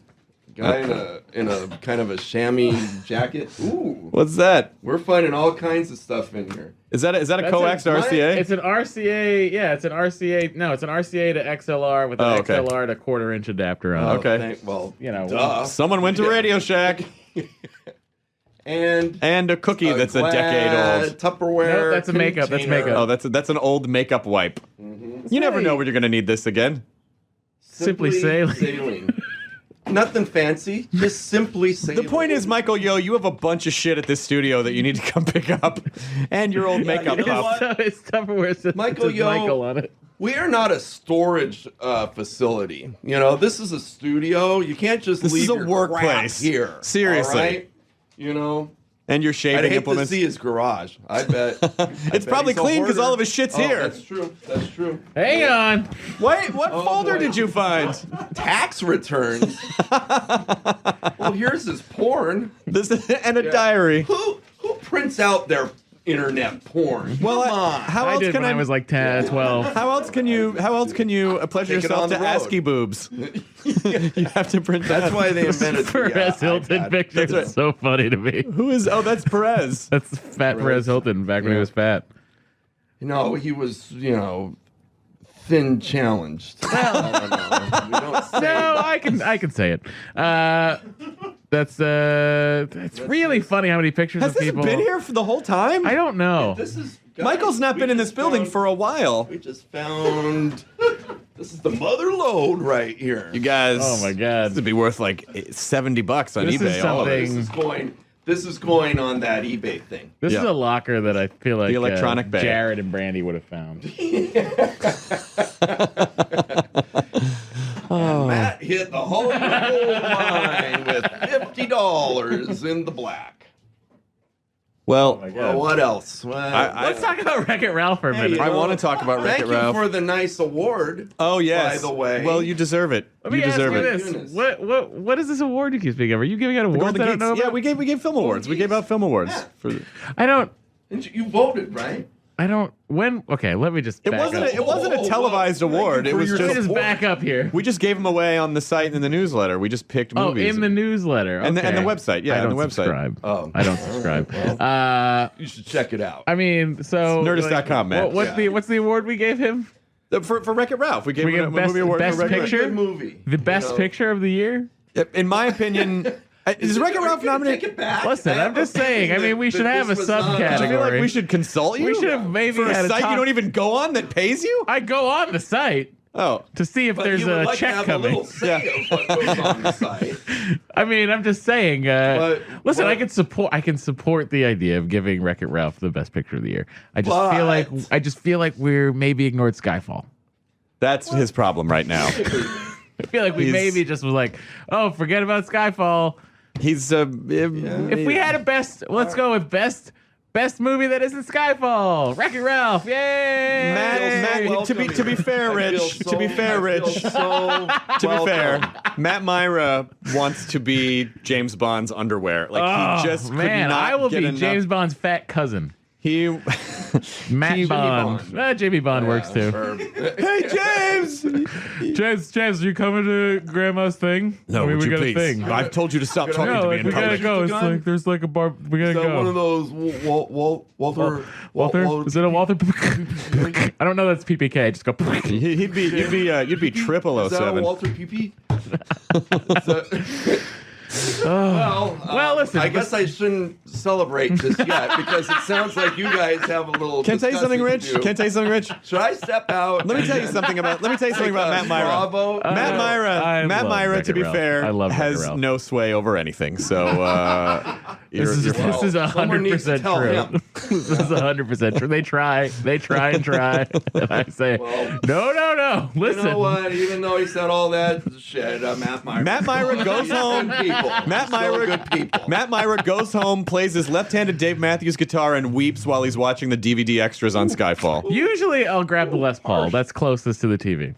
Guy in a kind of a chamois jacket. Ooh. What's that? We're finding all kinds of stuff in here. Is that a coax RCA? It's an RCA. Yeah, it's an RCA. No, it's an RCA to XLR with an XLR to quarter-inch adapter on. Okay. Duh. Someone went to Radio Shack. And a cookie that's a decade old. Tupperware. Nope, that's a makeup. That's container. makeup. Oh, that's an old makeup wipe. Mm-hmm. You never know when you're going to need this again. Simply sailing. Nothing fancy, just simply sailing. The point is, Michael Yo, you have a bunch of shit at this studio that you need to come pick up, and your old makeup puff. It's Tupperware. Says Michael Yo, Michael on it. We are not a storage facility. This is a studio. You can't just leave is a your workplace crap here. Seriously. All right? And your I'd shaving hate implements. to see his garage. I bet. It's probably clean because all of his shit's here. That's true. That's true. Hang on. Wait, what folder boy. did you find? Tax returns. Well, here's his porn. And a diary. Who prints out their internet porn? Well, Come on. how I else did can when I was like 10, 12. How else can you pleasure Take it yourself on to the road. ASCII boobs? You have to print that. That's why they invented Perez the Hilton iPad. picture. That's right. It's so funny to me. Who is? Oh, that's Perez. That's fat Perez Hilton back when he was fat. No, he was, thin challenged. We don't say No, I can say it. That's really funny how many pictures Has of this people. been here for the whole time? I don't know. This is Michael's not been in this building for a while. We just found. This is the mother lode right here. You guys. Oh my God. This would be worth like $70 on This is eBay. All of it. something- This is going on that eBay thing. This Yeah. is a locker that I feel like electronic bag. Jared and Brandy would have found. Matt hit the whole gold line with $50 in the black. Well, Well, what else? Well, Let's talk about Wreck-It Ralph for a minute. I want to talk about Thank Wreck-It you Ralph. for the nice award. Oh yes. By the way. Well, you deserve it. Let me You ask deserve you it. this: Goodness. what is this award you keep speaking of? Are you giving out awards Golden I don't Geeks. know about? Yeah, we gave film awards. We gave out film awards. Yeah. I don't. And you voted, right? When? Okay, let me just. It back wasn't. up. It wasn't a televised Thank you award. It for was your Let me just. just back up here. We just gave them away on the site and in the newsletter. We just picked Oh, movies. in the newsletter. And the okay. website, yeah, I and don't the website. subscribe. Oh. I don't subscribe. You should check it out. I mean, so Nerdist.com, Matt. What's the award we gave him? For Wreck-It Ralph, we gave We him gave a movie award best for Wreck-It picture? Good movie. The best picture of the year? Ralph. In my opinion, is Wreck-It Ralph nominated? Take it back. Listen, I'm just saying. I mean, we should have a Do you feel subcategory. like we should consult you? We should have maybe for had a a site top- you don't even go on that pays you? I go on the site Oh, to see if But there's you would a like to check have coming. A little say of what goes on the site. I mean, I'm just saying. Listen, but- I can support the idea of giving Wreck-It Ralph the best picture of the year. I just feel like we're maybe ignored Skyfall. that's his problem right now. I feel like we He's- maybe just was like, oh, forget about Skyfall. He's If we had a best, let's go with best movie that isn't Skyfall. Wreck-It Ralph, yay! Matt, to be fair, Rich. To be fair, Matt Myra wants to be James Bond's underwear. Like Oh, he just could man, not I will get be enough. James Bond's fat cousin. He. Matt Bond. Jamie Bond works too. Hey James. James, you coming to Grandma's thing? No, I mean, would we you got please? a thing. I've told you to stop talking No, to me like, in we gotta public. go. It's like there's like a bar. We gotta Is that go. one of those Walter? Walter? Is it a Walter? I don't know. That's PPK. Just go. You'd be triple Is that a 07. Walter PP? Well, listen, I guess I shouldn't celebrate this yet because it sounds like you guys have a little. Can I tell you something, Rich? discussing to do. Can I tell you something, Rich? Should I step out? Let me tell you something about Matt Myra. Bravo. Matt I Matt love Myra, to Wreck-It be Ralph. fair, I love has Wreck-It Ralph. no sway over anything. So This is Well, 100% tell true. him. This is 100% true. They try and try, and I say, Well, no. Listen, You know what? Even though he said all that shit, Matt Myra goes home. Good people. Matt Still Myra, good people. Matt Myra goes home, plays his left-handed Dave Matthews guitar, and weeps while he's watching the DVD extras on Skyfall. usually I'll grab the Les Paul. That's closest to the TV.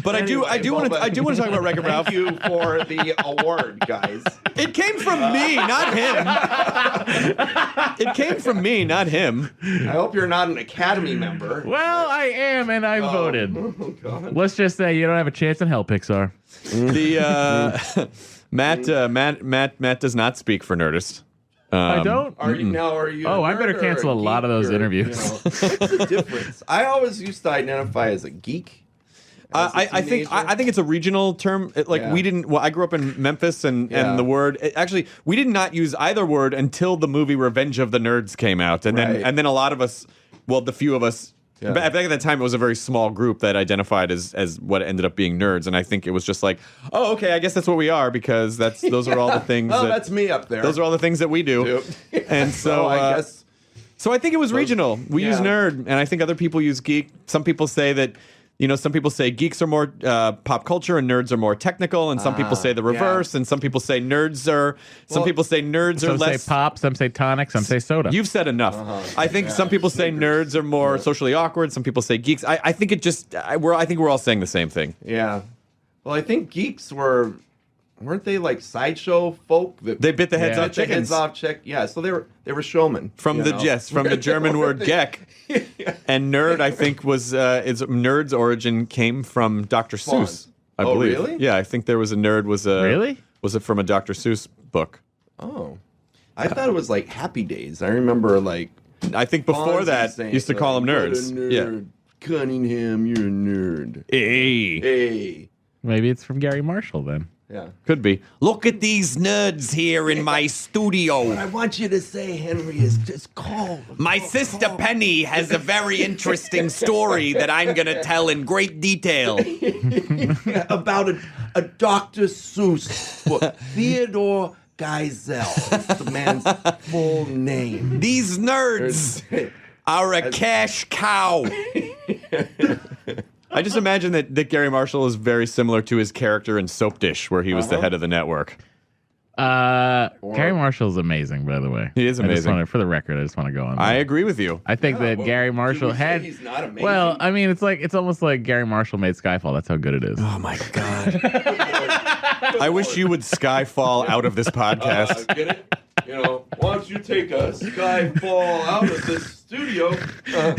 But I do want to talk about Wreck-It Ralph. Thank you for the award, guys. It came from me, not him. It came from me, not him. I hope you're not an Academy member. Well, I am, and I voted. Oh, God. Let's just say you don't have a chance in hell, Pixar. The Matt does not speak for Nerdist. I don't. Are you? Oh, a I better nerd or cancel a lot of geek those or, interviews. what's the difference? I always used to identify as a geek. I think it's a regional term. Yeah. We didn't. Well, I grew up in Memphis, and Yeah. the word actually we did not use either word until the movie Revenge of the Nerds came out, and Right. then a lot of us, well, the few of us. Yeah. Back at that time, it was a very small group that identified as what ended up being nerds, and I think it was just like, oh, okay, I guess that's what we are because those are all the things. Well, that's me up there. Those are all the things that we do, and so I guess. So I think it was regional. We use yeah. nerd, and I think other people use geek. Some people say that some people say geeks are more pop culture and nerds are more technical, and some people say the reverse, and some people say nerds are Some less say pop, some say tonic, some say soda. You've said enough. I think some people say nerds are more socially awkward. Some people say geeks. I think it just. I think we're all saying the same thing. Yeah. Well, I think geeks weren't they like sideshow folk? That They bit the heads Yeah. off chickens. Yeah. So they were showmen From the German word geck. And nerd, I think, was nerd's origin came from Dr. Seuss. I Oh, believe. really? Yeah, I think there was a nerd. Really? Was it from a Dr. Seuss book? Oh, I thought it was like Happy Days. I remember like I think before Fonzie that saying used to call them like, "What a nerds. nerd. Cunningham, you're a nerd. Yeah. Hey. Maybe it's from Gary Marshall then. Yeah. Could be. Look at these nerds here in my What studio. I want you to say, Henry, is just call. My sister Penny has a very interesting story that I'm going to tell in great detail. About a Dr. Seuss book. Theodore Geisel is the man's full name. These nerds are a cash cow. I just imagine that Gary Marshall is very similar to his character in Soap Dish, where he was the head of the network. Gary Marshall's amazing, by the way. He is amazing. For the record, I just want to go on. I that. agree with you. I think that Gary Marshall Should we say had. he's not amazing? Well, I mean, it's almost like Gary Marshall made Skyfall. That's how good it is. Oh my god! I wish you would Skyfall out of this podcast. Get it? Why don't you take a Skyfall out of this studio? Good.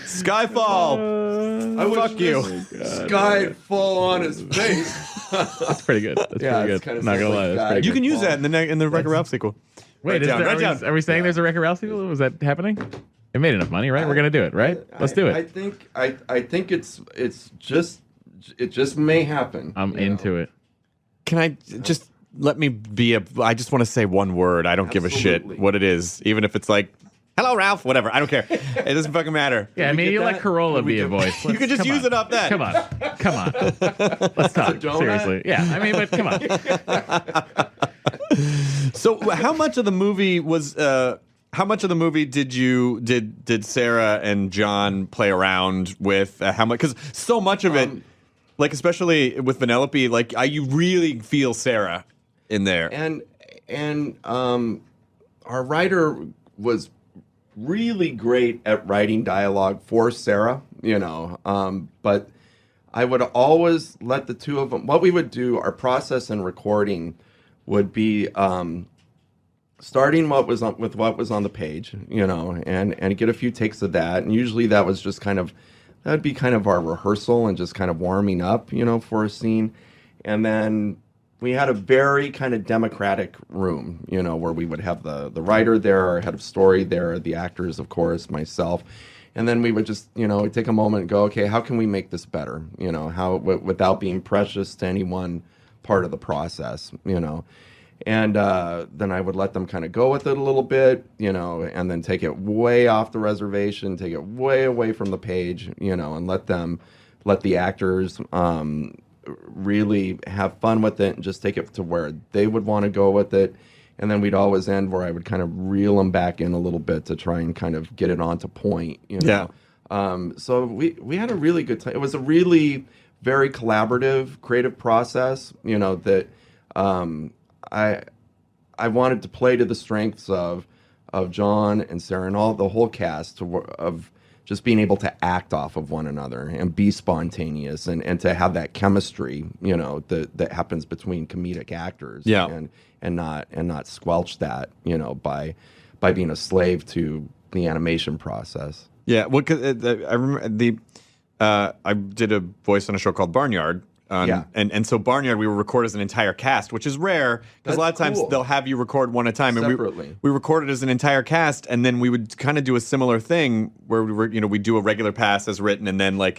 Skyfall. I wish Fuck you. Sky'd fall on his face. That's pretty good. That's Yeah, pretty it's good. kinda Not gonna sounds lie, like that's pretty You good. can use that in the Wreck-It Ralph sequel. Wait, Write down. are we saying there's a Wreck-It Ralph sequel? Was that happening? It made enough money, right? We're gonna do it, right? Let's do it. I think it just may happen. I'm into it. Can I just let me be I just want to say one word. I don't give a Absolutely. shit what it is, even if it's like, "Hello, Ralph." Whatever. I don't care. It doesn't fucking matter. Yeah, I mean, get you let that? Corolla Can we be a get- voice. You can just use it off that. Come on. Let's talk donut? seriously. Yeah, I mean, but come on. So, how much of the movie was? How much of the movie did Sarah and John play around with? How much? Because so much of it, like especially with Vanellope, like you really feel Sarah in there. And our writer was really great at writing dialogue for Sarah, but I would always let the two of them. What we would do, our process in recording would be starting with what was on the page, and get a few takes of that, and usually that was just that'd be kind of our rehearsal and just kind of warming up, for a scene, and then we had a very kind of democratic room, where we would have the writer there, our head of story there, the actors, of course, myself. And then we would just, take a moment and go, okay, how can we make this better? How without being precious to any one part of the process, And then I would let them kind of go with it a little bit, and then take it way off the reservation, take it way away from the page, and let the actors really have fun with it and just take it to where they would want to go with it. And then we'd always end where I would kind of reel them back in a little bit to try and kind of get it onto point, Yeah. So we had a really good time. It was a really very collaborative, creative process, that I wanted to play to the strengths of John and Sarah and the whole cast of just being able to act off of one another and be spontaneous and to have that chemistry, that happens between comedic actors. Yeah. And not squelch that, by being a slave to the animation process. Yeah, well, 'cause, I remember I did a voice on a show called Barnyard. Yeah. And so Barnyard, we would record as an entire cast, which is rare because a lot of That's times cool. they'll have you record one at a time. And Separately. we recorded as an entire cast, and then we would kind of do a similar thing where we do a regular pass as written, and then like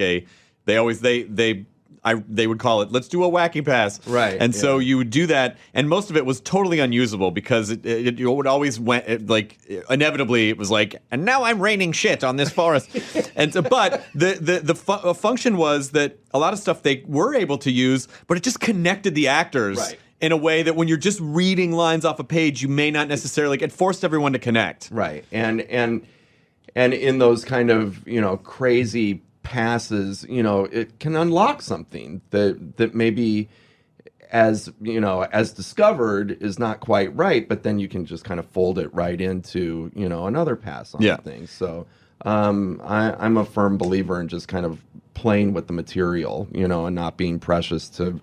they would call it, let's do a wacky pass. Right, And so yeah. you would do that, and most of it was totally unusable because it would always inevitably it was like, and now I'm raining shit on this forest. And so, but the function was that a lot of stuff they were able to use, but it just connected the actors. Right. In a way that when you're just reading lines off a page, you may not necessarily. It forced everyone to connect. Right. And in those kind of, crazy passes, it can unlock something that maybe as discovered is not quite right, but then you can just kind of fold it right into, another pass on things. So I'm a firm believer in just kind of playing with the material, and not being precious to,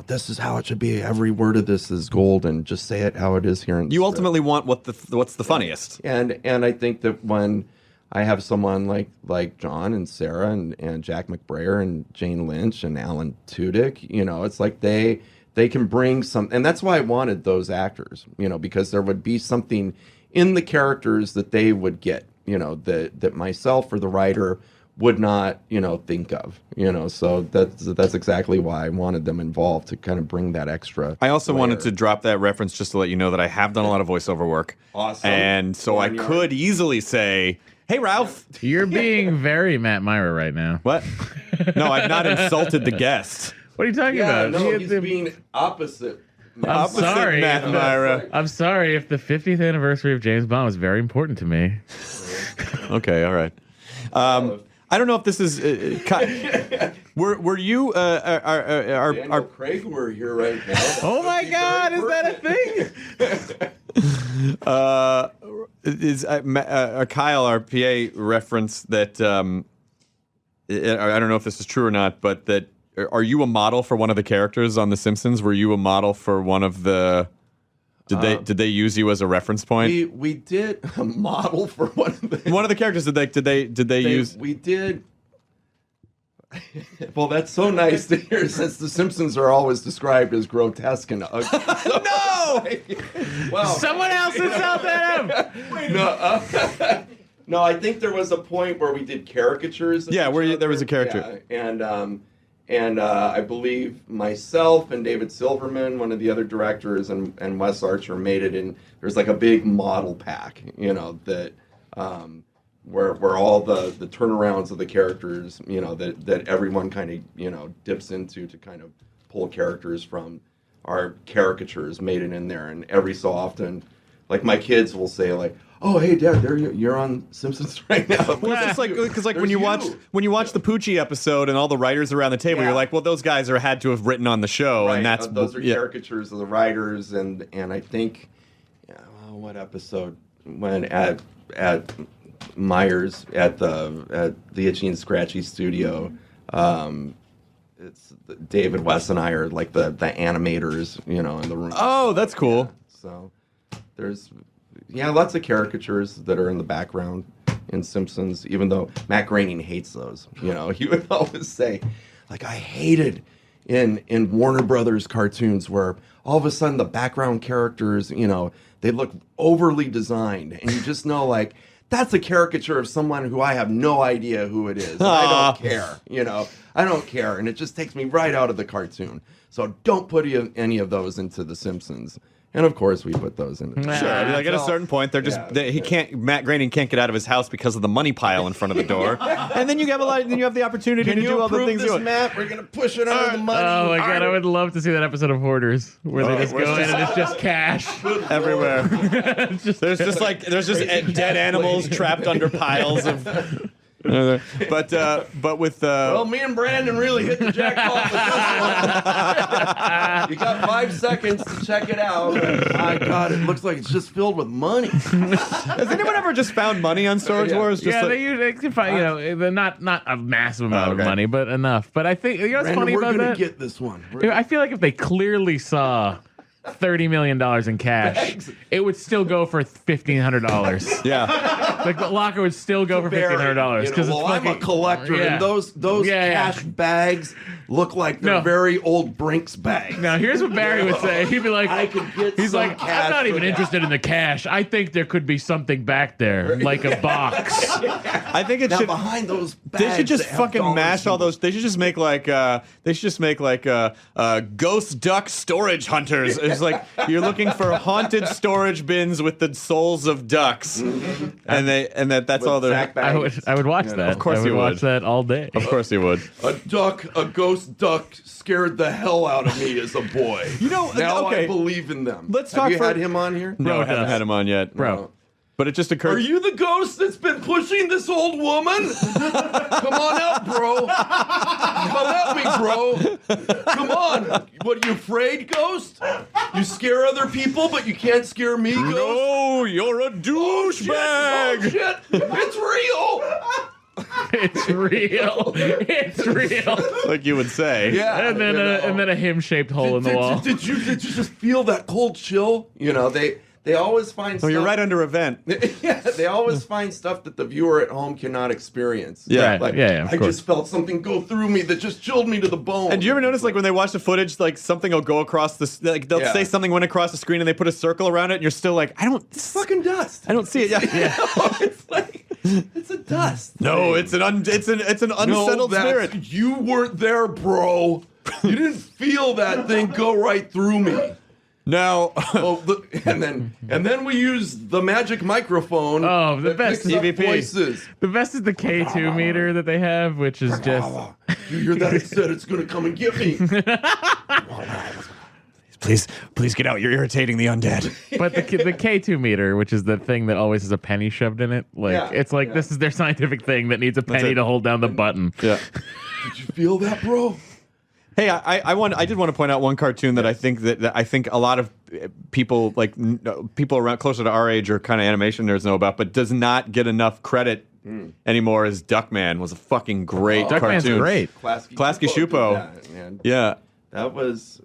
this is how it should be. Every word of this is gold, and just say it how it is here. In the You script. ultimately want what's the funniest. And I think that when I have someone like John and Sarah and Jack McBrayer and Jane Lynch and Alan Tudyk, it's like they can bring some, and that's why I wanted those actors, because there would be something in the characters that they would get, that myself or the writer would not, think of, so that's exactly why I wanted them involved, to kind of bring that extra. I also layer. wanted to drop that reference just to let you know that I have done a lot of voiceover work. Awesome. And so I could easily say, hey, Ralph. You're being very Matt Myra right now. What? No, I've not insulted the guest. What are you talking about? He's being opposite. I'm sorry. Matt Myra. I'm sorry if the 50th anniversary of James Bond was very important to me. Okay, all right. I don't know if this is. Were you? Daniel Craig were here right now. Oh my God, is that a thing? Kyle, our PA, referenced that. I don't know if this is true or not, but that are you a model for one of the characters on The Simpsons? Were you a model for one of the? Did they use you as a reference point? We did a model for one of the characters. Did they use? We did. Well, that's so nice to hear, since The Simpsons are always described as grotesque and ugly. No! Well, Someone else insult him. No, I think there was a point where we did caricatures. Yeah, there was a character. Yeah, and I believe myself and David Silverman, one of the other directors, and Wes Archer made it in. There's like a big model pack, that where all the turnarounds of the characters, that everyone kind of dips into to kind of pull characters from our caricatures, made it in there. And every so often, like my kids will say like, "Oh, hey, Dad, you're on Simpsons right now." Well, it's like because when you watch the Poochie episode and all the writers around the table, you're like, well, those guys had to have written on the show, right. and that's those are caricatures of the writers, and I think, what episode when at Myers at the Itchy and Scratchy studio, it's David, Wes, and I are like the animators, in the room. Oh, that's cool. So there's. Yeah, lots of caricatures that are in the background in Simpsons, even though Matt Groening hates those. He would always say, like, I hated in Warner Brothers cartoons where all of a sudden the background characters, they look overly designed. And you just know, like, that's a caricature of someone who I have no idea who it is. And I don't care, I don't care. And it just takes me right out of the cartoon. So don't put any of those into The Simpsons. And of course, we put those in. Sure, at a certain point, they're just Matt Groening can't get out of his house because of the money pile in front of the door, and then you have the opportunity to do all the things you want. Matt, we're gonna push it under the money. Oh my God, I would love to see that episode of Hoarders where they just go in and it's just cash everywhere. There's just dead animals trapped under piles of. But with well, me and Brandon really hit the jackpot with this one. You got 5 seconds to check it out. My God, it looks like it's just filled with money. Has anyone ever just found money on Storage Wars? They usually can find, not a massive amount of money, but enough. But I think what's Brandon, funny about that? We're gonna get this one. I feel like if they clearly saw $30 million in cash, it would still go for $1,500. Yeah, like the locker would still go for $1,500 because I'm a collector, and those cash bags look like they're very old Brinks bags. Now here's what Barry would say. He'd be like, I could get. He's some like, cash I'm not even for interested in the cash. I think there could be something back there, like a box. I think it now should. Behind those bags, they should just fucking mash all those. They should just make like ghost duck storage hunters. It's like you're looking for haunted storage bins with the souls of ducks, and that's all they're. I would watch that. Of course I would you would watch that all day. Of course you would. A ghost duck scared the hell out of me as a boy. Now I believe in them. Let's Have talk you had him on here? No, I haven't had him on yet, bro. But it just occurred. Are you the ghost that's been pushing this old woman? Come on out, bro. Come at me, bro. Come on. What, are you afraid, ghost? You scare other people, but you can't scare me, ghost? No, you're a douchebag. Oh, shit. It's real. It's real. It's real. Like you would say. Yeah. And then a him-shaped hole in the wall. Did you just feel that cold chill? You know, they always find stuff. Oh, you're right under a vent. Yeah, they always find stuff that the viewer at home cannot experience. Yeah. Right. Like, Yeah, of I course. just felt something go through me that just chilled me to the bone. And do you ever notice, like, when they watch the footage, like, something will go across the, like, they'll Yeah. say something went across the screen and they put a circle around it and you're still like, It's fucking dust. I don't see it. Yeah. It's like, it's a dust. No, thing. it's an unsettled No, that's- spirit. You weren't there, bro. You didn't feel that thing go right through me. Now, Oh, and then we use the magic microphone. Oh, the that best picks up EVP. voices. The best is the K2 meter that they have, which is just... You hear that? It said it's gonna come and get me. please get out. You're irritating the undead. But the K2 meter, which is the thing that always has a penny shoved in it, like Yeah, it's like yeah. this is their scientific thing that needs a penny it. to hold down the button. Yeah. Did you feel that, bro? Hey, I did want to point out one cartoon that I think that I think a lot of people people around closer to our age or kind of animation nerds know about, but does not get enough credit anymore. As Duckman was a fucking great Duckman's cartoon. great. Klasky Shupo. did that, man. Yeah. That was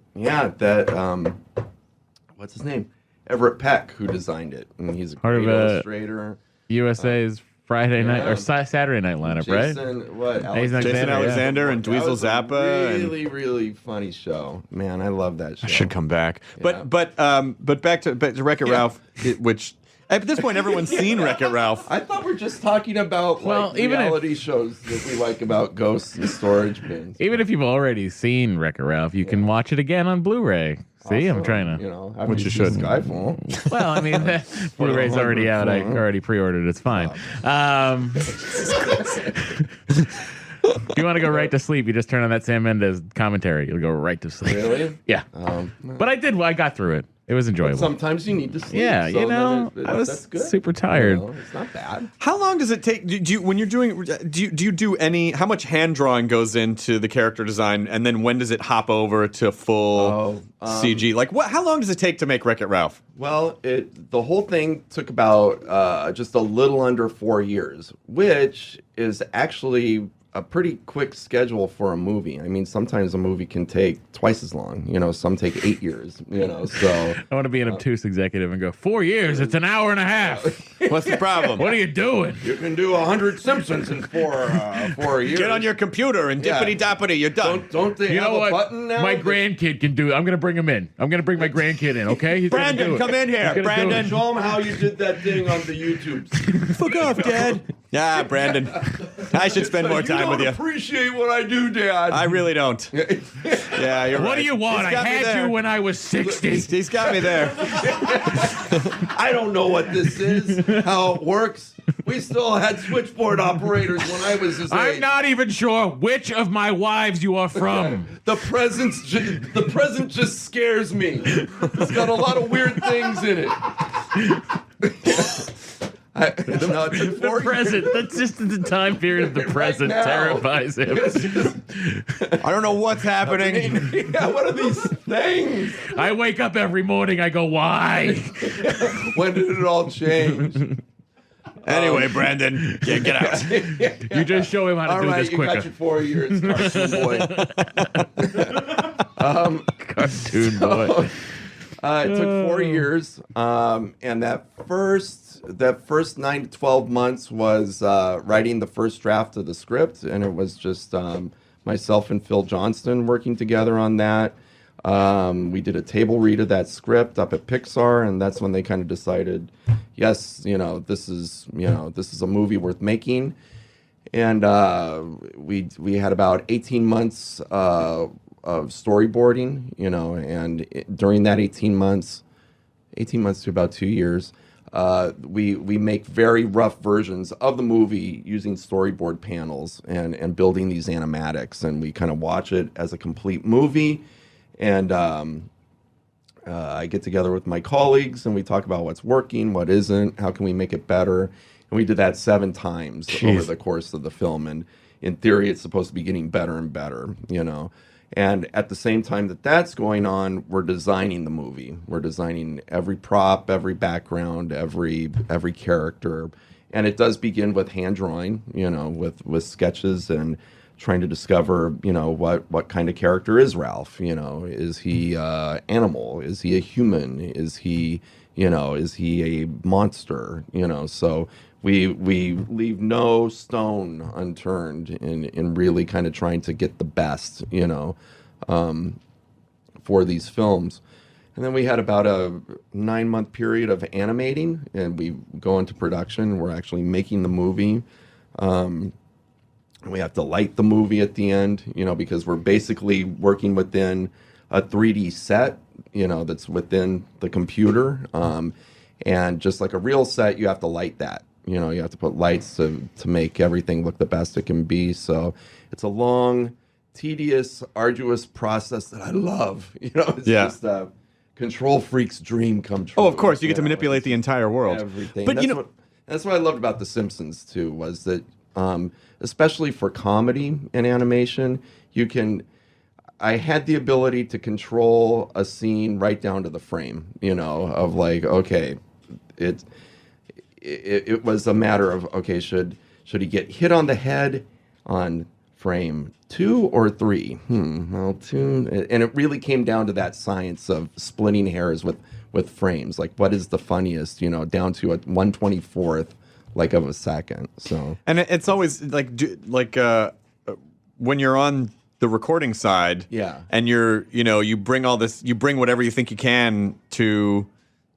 what's his name? Everett Peck, who designed it, and he's a Part of great a- illustrator. USA's Friday night yeah. or Saturday night lineup, right? Jason, what? Jason Jason yeah. Alexander and That Dweezil was a Zappa. really, really funny show. Man, I love that show. Should come back. Yeah. But back to Wreck-It Ralph, which at this point everyone's seen Wreck-It Ralph. I thought we are just talking about Well, even if- reality shows that we like about ghosts and storage bins. Even if you've already seen Wreck-It Ralph, you can watch it again on Blu-ray. See, I'm Also, trying to. You know, Which you should. Skyfall. Well, I mean, Blu-ray's already out. I already pre-ordered. It's fine. If you want to go right to sleep, you just turn on that Sam Mendes commentary. You'll go right to sleep. Really? Yeah. But I did. I got through it. It was enjoyable. Sometimes you need to sleep. Yeah, so you know, then I was that's good. super tired. You know, it's not bad. How long does it take? Do you when you're doing? Do you do any? How much hand drawing goes into the character design, and then when does it hop over to full CG? Like what? How long does it take to make Wreck-It Ralph? Well, the whole thing took about just a little under 4 years, which is actually a pretty quick schedule for a movie. I mean, sometimes a movie can take twice as long. You know, some take 8 years. You know, so I want to be an obtuse executive and go, 4 years, it's an hour and a half. What's the problem? What are you doing? you can do 100 Simpsons in 4 years. Get on your computer and Yeah. dippity doppity. You're done. Don't they You have know a what? button now? My grandkid can do it. I'm going to bring him in. I'm going to bring my grandkid in, okay? He's gonna Brandon, do it. come in here. He's gonna do Brandon. it. Show them how you did that thing on the YouTubes. Fuck off, Dad. Yeah, Brandon. I should spend more time with You you. don't appreciate what I do, Dad. I really don't. Yeah, you're right. What do you want? He's I got me had there. you when I was 60. He's got me there. I don't know what this is, how it works. We still had switchboard operators when I was his age. I'm not even sure which of my wives you are from. The present just scares me. It's got a lot of weird things in it. The present. That's just the time period of the present now. terrifies him. I don't know what's happening. Yeah, what are these things? I wake up every morning. I go, why? When did it all change? Anyway, Brandon, get out. You just show him how to All do right, this you got quicker. your 4 years, cartoon boy. Cartoon boy. It took 4 years, and that first 9 to 12 months was writing the first draft of the script, and it was just myself and Phil Johnston working together on that. We did a table read of that script up at Pixar, and that's when they kind of decided, yes, this is a movie worth making. And we had about 18 months of storyboarding, and during that 18 months to about 2 years, we make very rough versions of the movie using storyboard panels and building these animatics, and we kind of watch it as a complete movie. And I get together with my colleagues and we talk about what's working, what isn't, how can we make it better. And we did that 7 times over the course of the film. And in theory, it's supposed to be getting better and better, you know. And at the same time that that's going on, we're designing the movie. We're designing every prop, every background, every character. And it does begin with hand drawing, you know, with sketches and trying to discover, you know, what kind of character is Ralph? You know, is he animal? Is he a human? Is he a monster? You know, so we leave no stone unturned in really kind of trying to get the best, you know, for these films. And then we had about a 9-month period of animating, and we go into production. We're actually making the movie. We have to light the movie at the end, you know, because we're basically working within a 3D set, you know, that's within the computer. And just like a real set, you have to light that. You know, you have to put lights to make everything look the best it can be. So it's a long, tedious, arduous process that I love. You know, it's just a control freak's dream come true. Oh, of course, you get to manipulate the entire world. Everything. But that's what I loved about The Simpsons too, was that especially for comedy and animation, I had the ability to control a scene right down to the frame, you know, of like, okay, it was a matter of, okay, should he get hit on the head on frame 2 or 3? Well, 2. And it really came down to that science of splitting hairs with frames. Like, what is the funniest, you know, down to a 1/24th like of a second. So, and it's always like when you're on the recording side, and you bring all this, you bring whatever you think you can to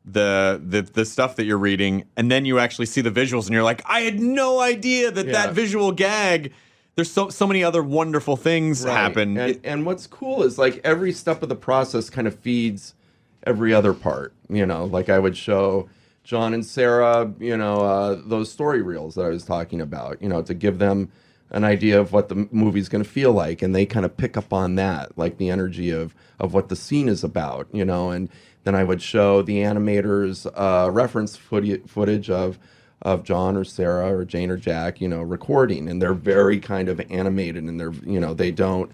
the stuff that you're reading, and then you actually see the visuals, and you're like, I had no idea that visual gag. There's so many other wonderful things happen. And what's cool is like every step of the process kind of feeds every other part. You know, like I would show John and Sarah, those story reels that I was talking about, to give them an idea of what the movie's going to feel like, and they kind of pick up on that, like the energy of what the scene is about, and then I would show the animators reference footage of John or Sarah or Jane or Jack, recording, and they're very kind of animated, and they're, they don't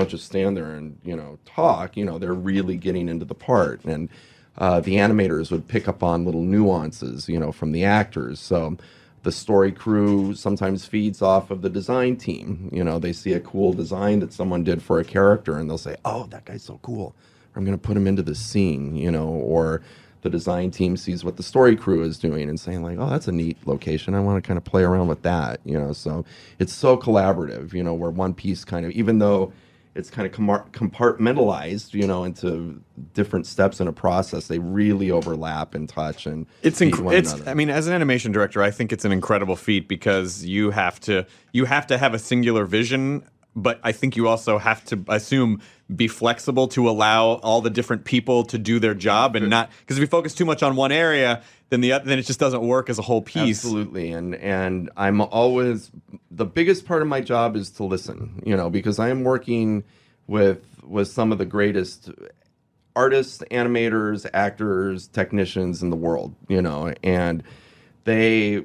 just stand there and, talk, they're really getting into the part, and the animators would pick up on little nuances, from the actors. So the story crew sometimes feeds off of the design team. They see a cool design that someone did for a character, and they'll say, oh, that guy's so cool, I'm going to put him into this scene, or the design team sees what the story crew is doing and saying like, oh, that's a neat location, I want to kind of play around with that, so it's so collaborative, where one piece kind of, even though it's kind of compartmentalized, into different steps in a process, they really overlap and touch, and I mean, as an animation director, I think it's an incredible feat, because you have to have a singular vision, but I think you also have to be flexible to allow all the different people to do their job, and not, because if we focus too much on one area, then it just doesn't work as a whole piece. Absolutely, and I'm always, the biggest part of my job is to listen, because I am working with some of the greatest artists, animators, actors, technicians in the world, and they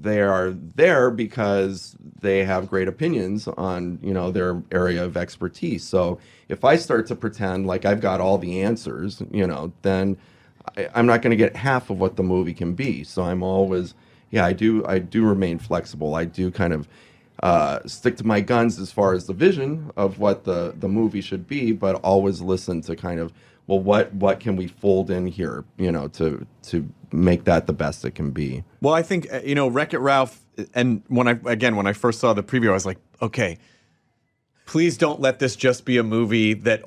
are there because they have great opinions on, their area of expertise. So if I start to pretend like I've got all the answers, then I'm not going to get half of what the movie can be. So I'm always, I do remain flexible. I do kind of stick to my guns as far as the vision of what the movie should be, but always listen to kind of, well, what can we fold in here, to make that the best it can be. Well, I think, Wreck-It Ralph, and when I first saw the preview, I was like, okay, please don't let this just be a movie that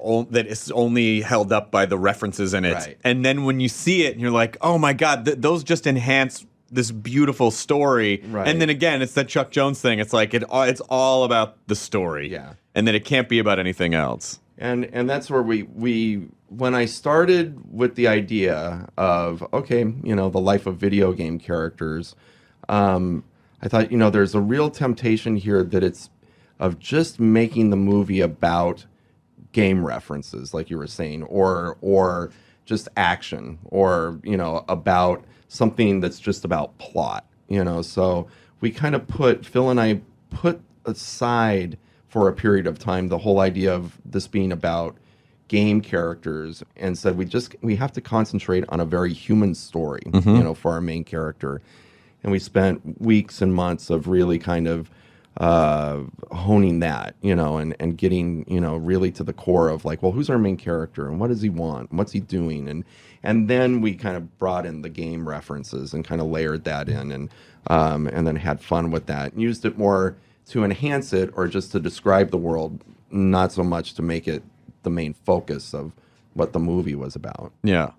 is only held up by the references in it. Right. And then when you see it, and you're like, oh my God, those just enhance this beautiful story. Right. And then again, it's that Chuck Jones thing. It's like it's all about the story. Yeah. And then it can't be about anything else. And that's where we when I started with the idea of, okay, the life of video game characters, I thought, there's a real temptation here that it's of just making the movie about game references, like you were saying, or just action or, about something that's just about plot, So we kind of Phil and I put aside for a period of time the whole idea of this being about game characters and said we have to concentrate on a very human story, for our main character. And we spent weeks and months of really kind of honing that, and getting, really to the core of like, well, who's our main character and what does he want? And what's he doing? And then we kind of brought in the game references and kind of layered that in and then had fun with that and used it more to enhance it or just to describe the world, not so much to make it the main focus of what the movie was about. Yeah.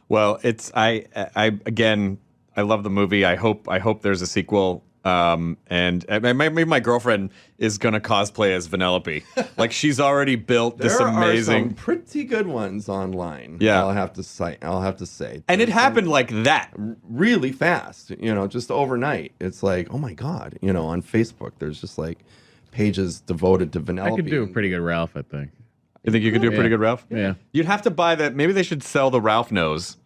Well, I love the movie. I hope there's a sequel. And maybe my girlfriend is gonna cosplay as Vanellope. Like she's already built this amazing. There are some pretty good ones online. Yeah, I'll have to say. And it happened like that, really fast. Just overnight. It's like, oh my god. On Facebook, there's just like pages devoted to Vanellope. I could do a pretty good Ralph, I think. You think you could do a pretty good Ralph? Yeah. You'd have to buy that. Maybe they should sell the Ralph nose.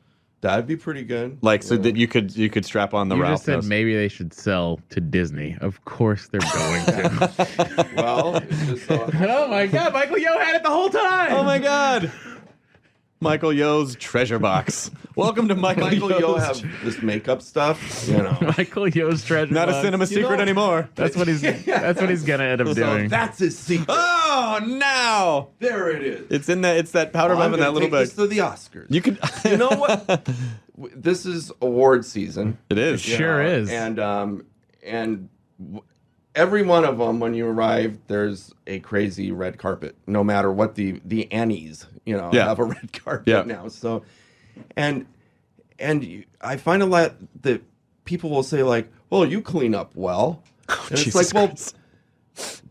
That'd be pretty good. Like so that you could strap on the You Ralph just said nose. maybe they should sell to Disney. Of course they're going to. Well, it's just so Oh my God, Michael Yo had it the whole time. Oh my God. Michael Yo's treasure box. Welcome to Michael Yo Yo's. have this makeup stuff, Michael Yo's treasure. Not a box. cinema secret anymore. That's what he's gonna end up So doing. that's his secret. Oh, now There it is. it's that powder I'm puff in gonna that little take bag. this to the Oscars. You could. You know what? This is award season. It is. you Sure know, is. And every one of them, when you arrive, there's a crazy red carpet. No matter what the Annies, have a red carpet now. So, and I find a lot that people will say like, "Well, you clean up well." And it's Jesus like, Christ.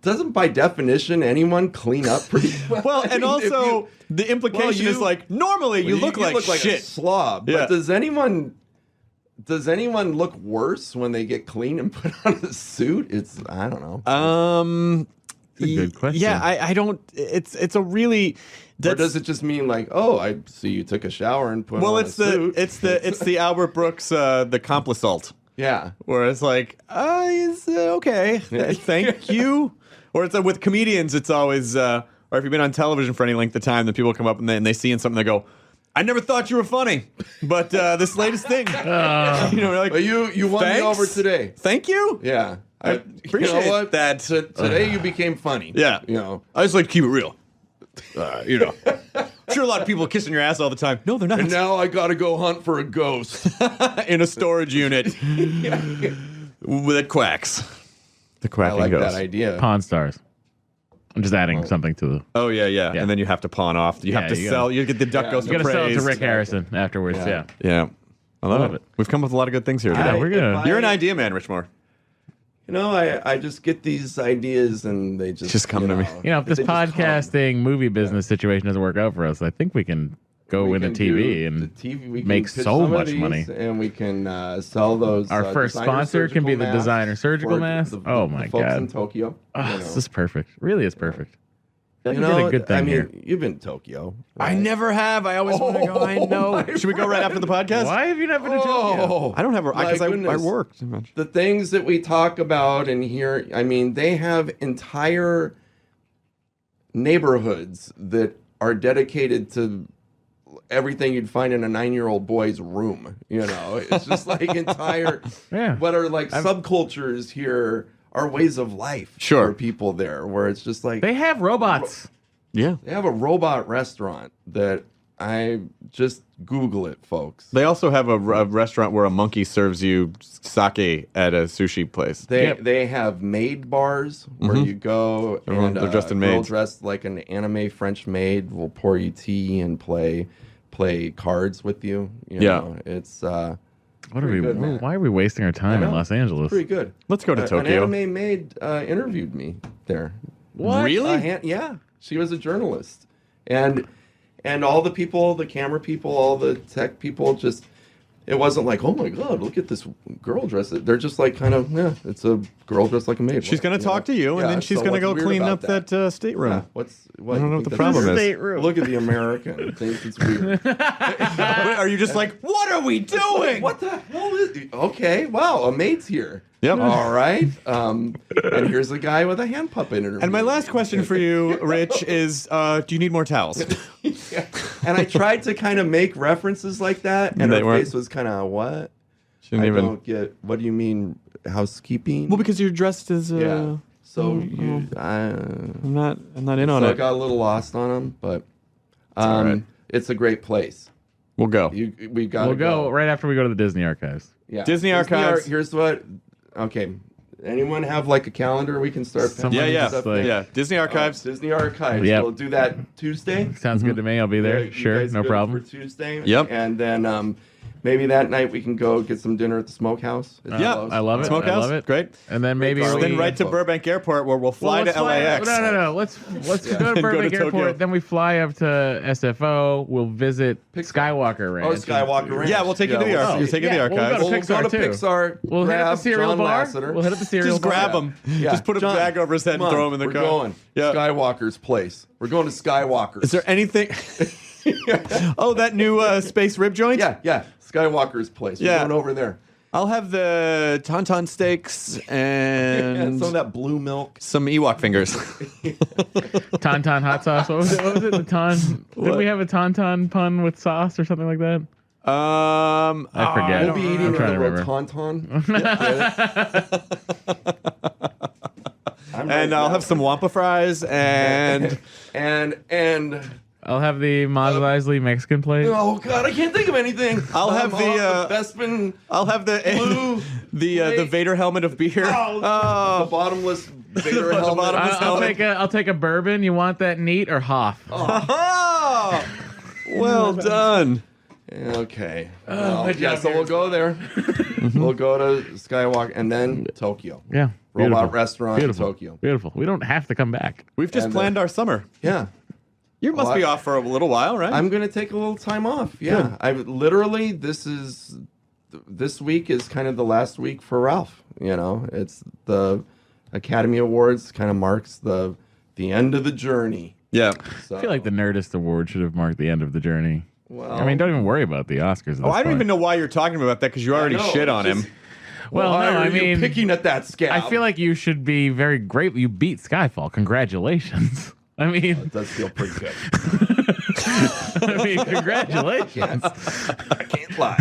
doesn't by definition anyone clean up pretty well? Well, I and mean, if also you- the implication is like normally you look like a shit. slob. Yeah. But does anyone look worse when they get clean and put on a suit? I don't know. It's a good question. Yeah, I don't. It's a really. Or does it just mean like, oh, I see you took a shower and put on a suit? It's the Albert Brooks the complisalt. Yeah. Where it's like, it's okay, thank you. Or it's with comedians, it's always, or if you've been on television for any length of time, then people come up and they see in something, they go, I never thought you were funny, but this latest thing, like, But you won me thanks? over today. Thank you. Yeah. I appreciate you know what? that. Today you became funny. Yeah. I just like to keep it real. I'm sure a lot of people are kissing your ass all the time. No, they're not. And now I gotta go hunt for a ghost. In a storage unit that quacks. The I quacking like ghost. that idea. Pawn Stars. I'm just adding something to the. Oh yeah. And then you have to pawn off. You have to you sell. gotta- You get the duck ghost You gotta sell it to appraised. Rick Harrison afterwards. Yeah. Yeah, I love, Love it. it. We've come up with a lot of good things here today. we're gonna- You're an idea man, Rich Moore. I just get these ideas and they just come to me. If this they just come. podcasting movie business situation doesn't work out for us, I think we can go We into can TV do and the TV, we can make pitch so some of much these, money. and we can sell those. Our first designer sponsor can be surgical the masks designer surgical for mask. the Oh my folks God. in Tokyo. This is perfect. Really is perfect. You did know, a good thing I mean, here. you've been to Tokyo. I never have. I always want to go. I know. Should we go right after the podcast? Why have you never been to Tokyo? Oh, I don't have because I goodness. worked too much. The things that we talk about and hear, I mean, they have entire neighborhoods that are dedicated to everything you'd find in a 9-year-old boy's room. It's just like entire, Yeah. what are like subcultures here are ways of life Sure. for people there, where it's just like They have robots. Yeah. they have a robot restaurant that I just Google it, folks. They also have a restaurant where a monkey serves you sake at a sushi place. They have maid bars where you go and They're dressed in a girl maids. dressed like an anime French maid will pour you tea and play cards with you. You Yeah. know, it's What are we? good, man. Why are we wasting our time in know. Los Angeles? pretty good. Let's go to An Tokyo. anime maid interviewed me there. What? Really? Yeah, she was a journalist, and all the people, the camera people, all the tech people, just it wasn't like, oh my God, look at this girl dressed. They're just like kind of, yeah, it's a girl dressed like a maid. She's going to talk to you, and then she's going to go clean up that stateroom. Yeah, I don't know what the problem is. Stateroom. Look at the American. Thinks it's weird. Are you just like, what are we doing? What the hell is? Okay, wow, a maid's here. Yep. All right. And here's a guy with a hand puppet in her. And my last question for you, Rich, is do you need more towels? Yeah. And I tried to kind of make references like that, and They her weren't- face was kind of, what? Shouldn't I even. don't get, what do you mean, housekeeping? Well, because you're dressed as. yeah. So I'm not in on so I it. got a little lost on them, but all right. it's a great place. We'll go. We got We'll go right after we go to the Disney archives. Yeah. Disney Archives. Here's what. Okay. Anyone have like a calendar we can start? Somebody penciling Yeah. stuff like- in? Yeah. Disney Archives. Disney Archives. Yep. We'll do that Tuesday. Sounds good to me. I'll be there. You Sure, guys no good problem. For Tuesday. Yep. And then maybe that night we can go get some dinner at the Smokehouse. It's Yeah, close. I love it. Smokehouse. I love it. Great. And then maybe Garlic. Then we right to Burbank Airport, where we'll fly let's to LAX. No. Let's go to And go to Burbank Tokyo. Airport. Then we fly up to SFO. We'll visit Skywalker Ranch. Oh, Skywalker Ranch. Yeah, we'll take you to the we'll archives. see. Take you to the Yeah, we'll archives. go to We'll Pixar, go to too. Pixar. We'll hit up the grab cereal John bar. Lasseter. We'll hit up the cereal Just bar. grab him. Yeah. Just put a John, bag over his head and come throw on, him in the we're car. going. Yeah. Skywalker's place. We're going to Skywalker's. Is there anything? Oh, that new space rib joint? Yeah. Skywalker's place. Yeah. We're going over there. I'll have the tauntaun steaks And and some of that blue milk. some Ewok fingers. Tauntaun hot sauce. What was it? The Didn't we have a tauntaun pun with sauce or something like that? I forget. We'll be eating I'm a trying to little remember. tauntaun. And I'll have some Wampa fries and and I'll have the Mos Eisley Mexican plate. oh god, I can't think of anything. I'll have the Bespin. I'll have the Blue the Vader helmet of beer. The bottomless Vader helmet. bottomless I'll take a bourbon. You want that neat or Hoff? Oh, well done. Okay. my Yeah, job so here we'll is- go there. We'll go to Skywalker and then Tokyo. Yeah. Robot Beautiful. restaurant Beautiful. in Tokyo. Beautiful. We don't have to come back. We've just And, planned our summer. Yeah. You must be off for a little while, right? I'm gonna take a little time off. Yeah, I've literally this week is kind of the last week for Ralph. You know, it's the Academy Awards kind of marks the end of the journey. Yeah. So, I feel like the Nerdist Award should have marked the end of the journey. well, I mean, don't even worry about the Oscars. At Oh, this I don't point. even know why you're talking about that because you already know, shit on it's him. Well, why no, are I you mean, picking at that scab. I feel like you should be very grateful. You beat Skyfall. Congratulations. I mean, it does feel pretty good. congratulations. I can't lie.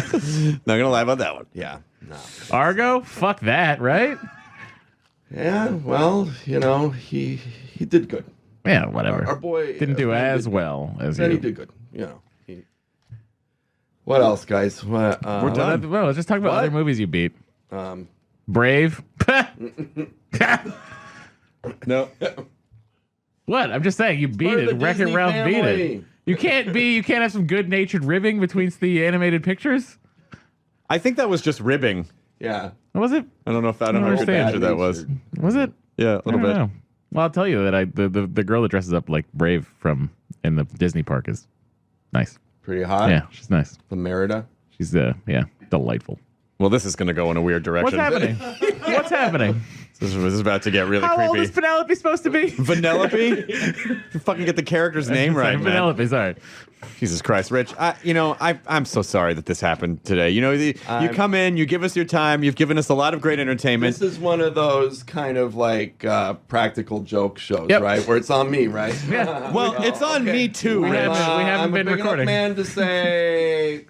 Not gonna lie about that one. Yeah, no. Argo, fuck that, right? Yeah, well, you know, he did good. Yeah, whatever. Our boy Didn't do Ben as did- well as Then you. he did good. You know. What else, guys? What, We're done. Well, let's just talk about What? other movies you beat. Um, Brave. No. What? I'm just saying you beat part of it. the Wreck-It Disney Ralph beat family. it. You can't have some good-natured ribbing between the animated pictures. I think that was just ribbing. yeah. What was it? I don't know how good understand. nature that was. Was it? Yeah, a I little don't bit. know. Well, I'll tell you that the girl that dresses up like Brave from in the Disney park is nice. Pretty hot. Yeah, she's nice. The Merida. She's delightful. Well, this is going to go in a weird direction. What's happening? What's happening? This is about to get really How old is creepy. Penelope supposed to be? Vanellope? You fucking get the character's name right, man. Penelope, sorry. Jesus Christ, Rich. I'm so sorry that this happened today. You know, you come in, you give us your time, you've given us a lot of great entertainment. This is one of those kind of like practical joke shows, Yep. right? Where it's on me, right? Yeah. Well, it's on me too, We Rich. haven't I'm been a big recording. enough man to say,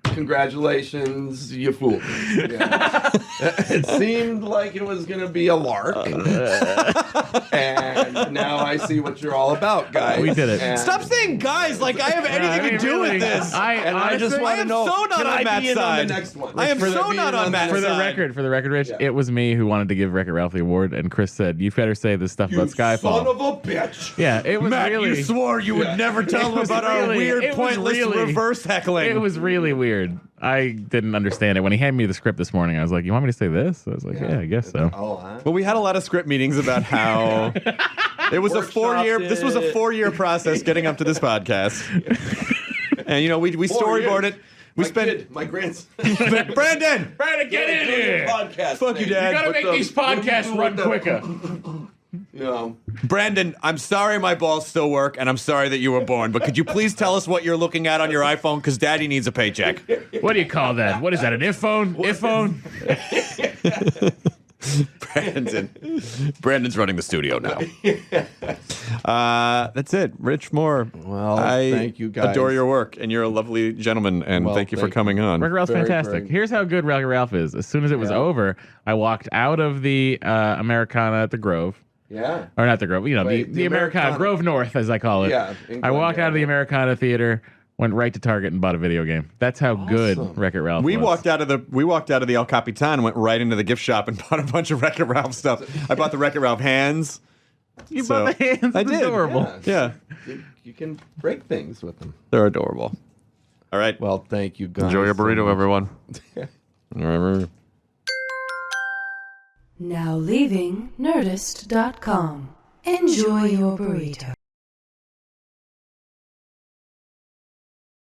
congratulations, you fooled me. Yeah. It seemed like it was going to be a lark. And now I see what you're all about, guys. We did it. And- Stop saying guys like I have anything to do with this. And I just honestly- want I to am know, so not can on I Matt's be in on side. the next one? I am For the- so being not on the Matt's For next the side. record, Rich, Yeah. it was me who wanted to give Wreck-It Ralph the award, and Chris said, "You better say this stuff You about Skyfall." son of a bitch. Yeah, it was Matt, really. you swore you would never tell It him was about our really- weird, it was pointless really- reverse heckling. It was really weird. I didn't understand it when he handed me the script this morning. I was like, "You want me to say this?" I was like, "Yeah, I guess so." Oh, huh? Well, we had a lot of script meetings about how it was a 4-year. This was a 4-year process getting up to this podcast, and you know we storyboard it. We my spent kid, my grandson. Brandon. Brandon, get in here! Podcast. Fuck you, thing. Dad. You gotta What make the- these what do you podcasts do run with the- quicker. You know, Brandon, I'm sorry my balls still work, and I'm sorry that you were born. But could you please tell us what you're looking at on your iPhone? Because Daddy needs a paycheck. What do you call that? What is that? An iPhone? iPhone? Brandon's running the studio now. That's it. Rich Moore. Well, I thank you, guys. adore your work, and you're a lovely gentleman, and Well, thank you for thank coming on. Wreck-It Ralph's Very, fantastic. very- Here's how good Wreck-It Ralph is. As soon as it was over, I walked out of the Americana at the Grove. yeah. Or not the Grove, you know, Wait, the the Americana, Americana. Grove North, as I call it. Yeah, in I walked Glendale. out of the Americana Theater, went right to Target and bought a video game. That's how good Wreck-It Ralph We was. walked out of the El Capitan, went right into the gift shop, and bought a bunch of Wreck-It Ralph stuff. I bought the Wreck-It Ralph hands. You So, bought the hands. I It's did. adorable. Yeah, You can break things with them. they're adorable. All right, Well, thank you, guys. enjoy your so burrito, much. everyone. Now leaving Nerdist.com. Enjoy your burrito.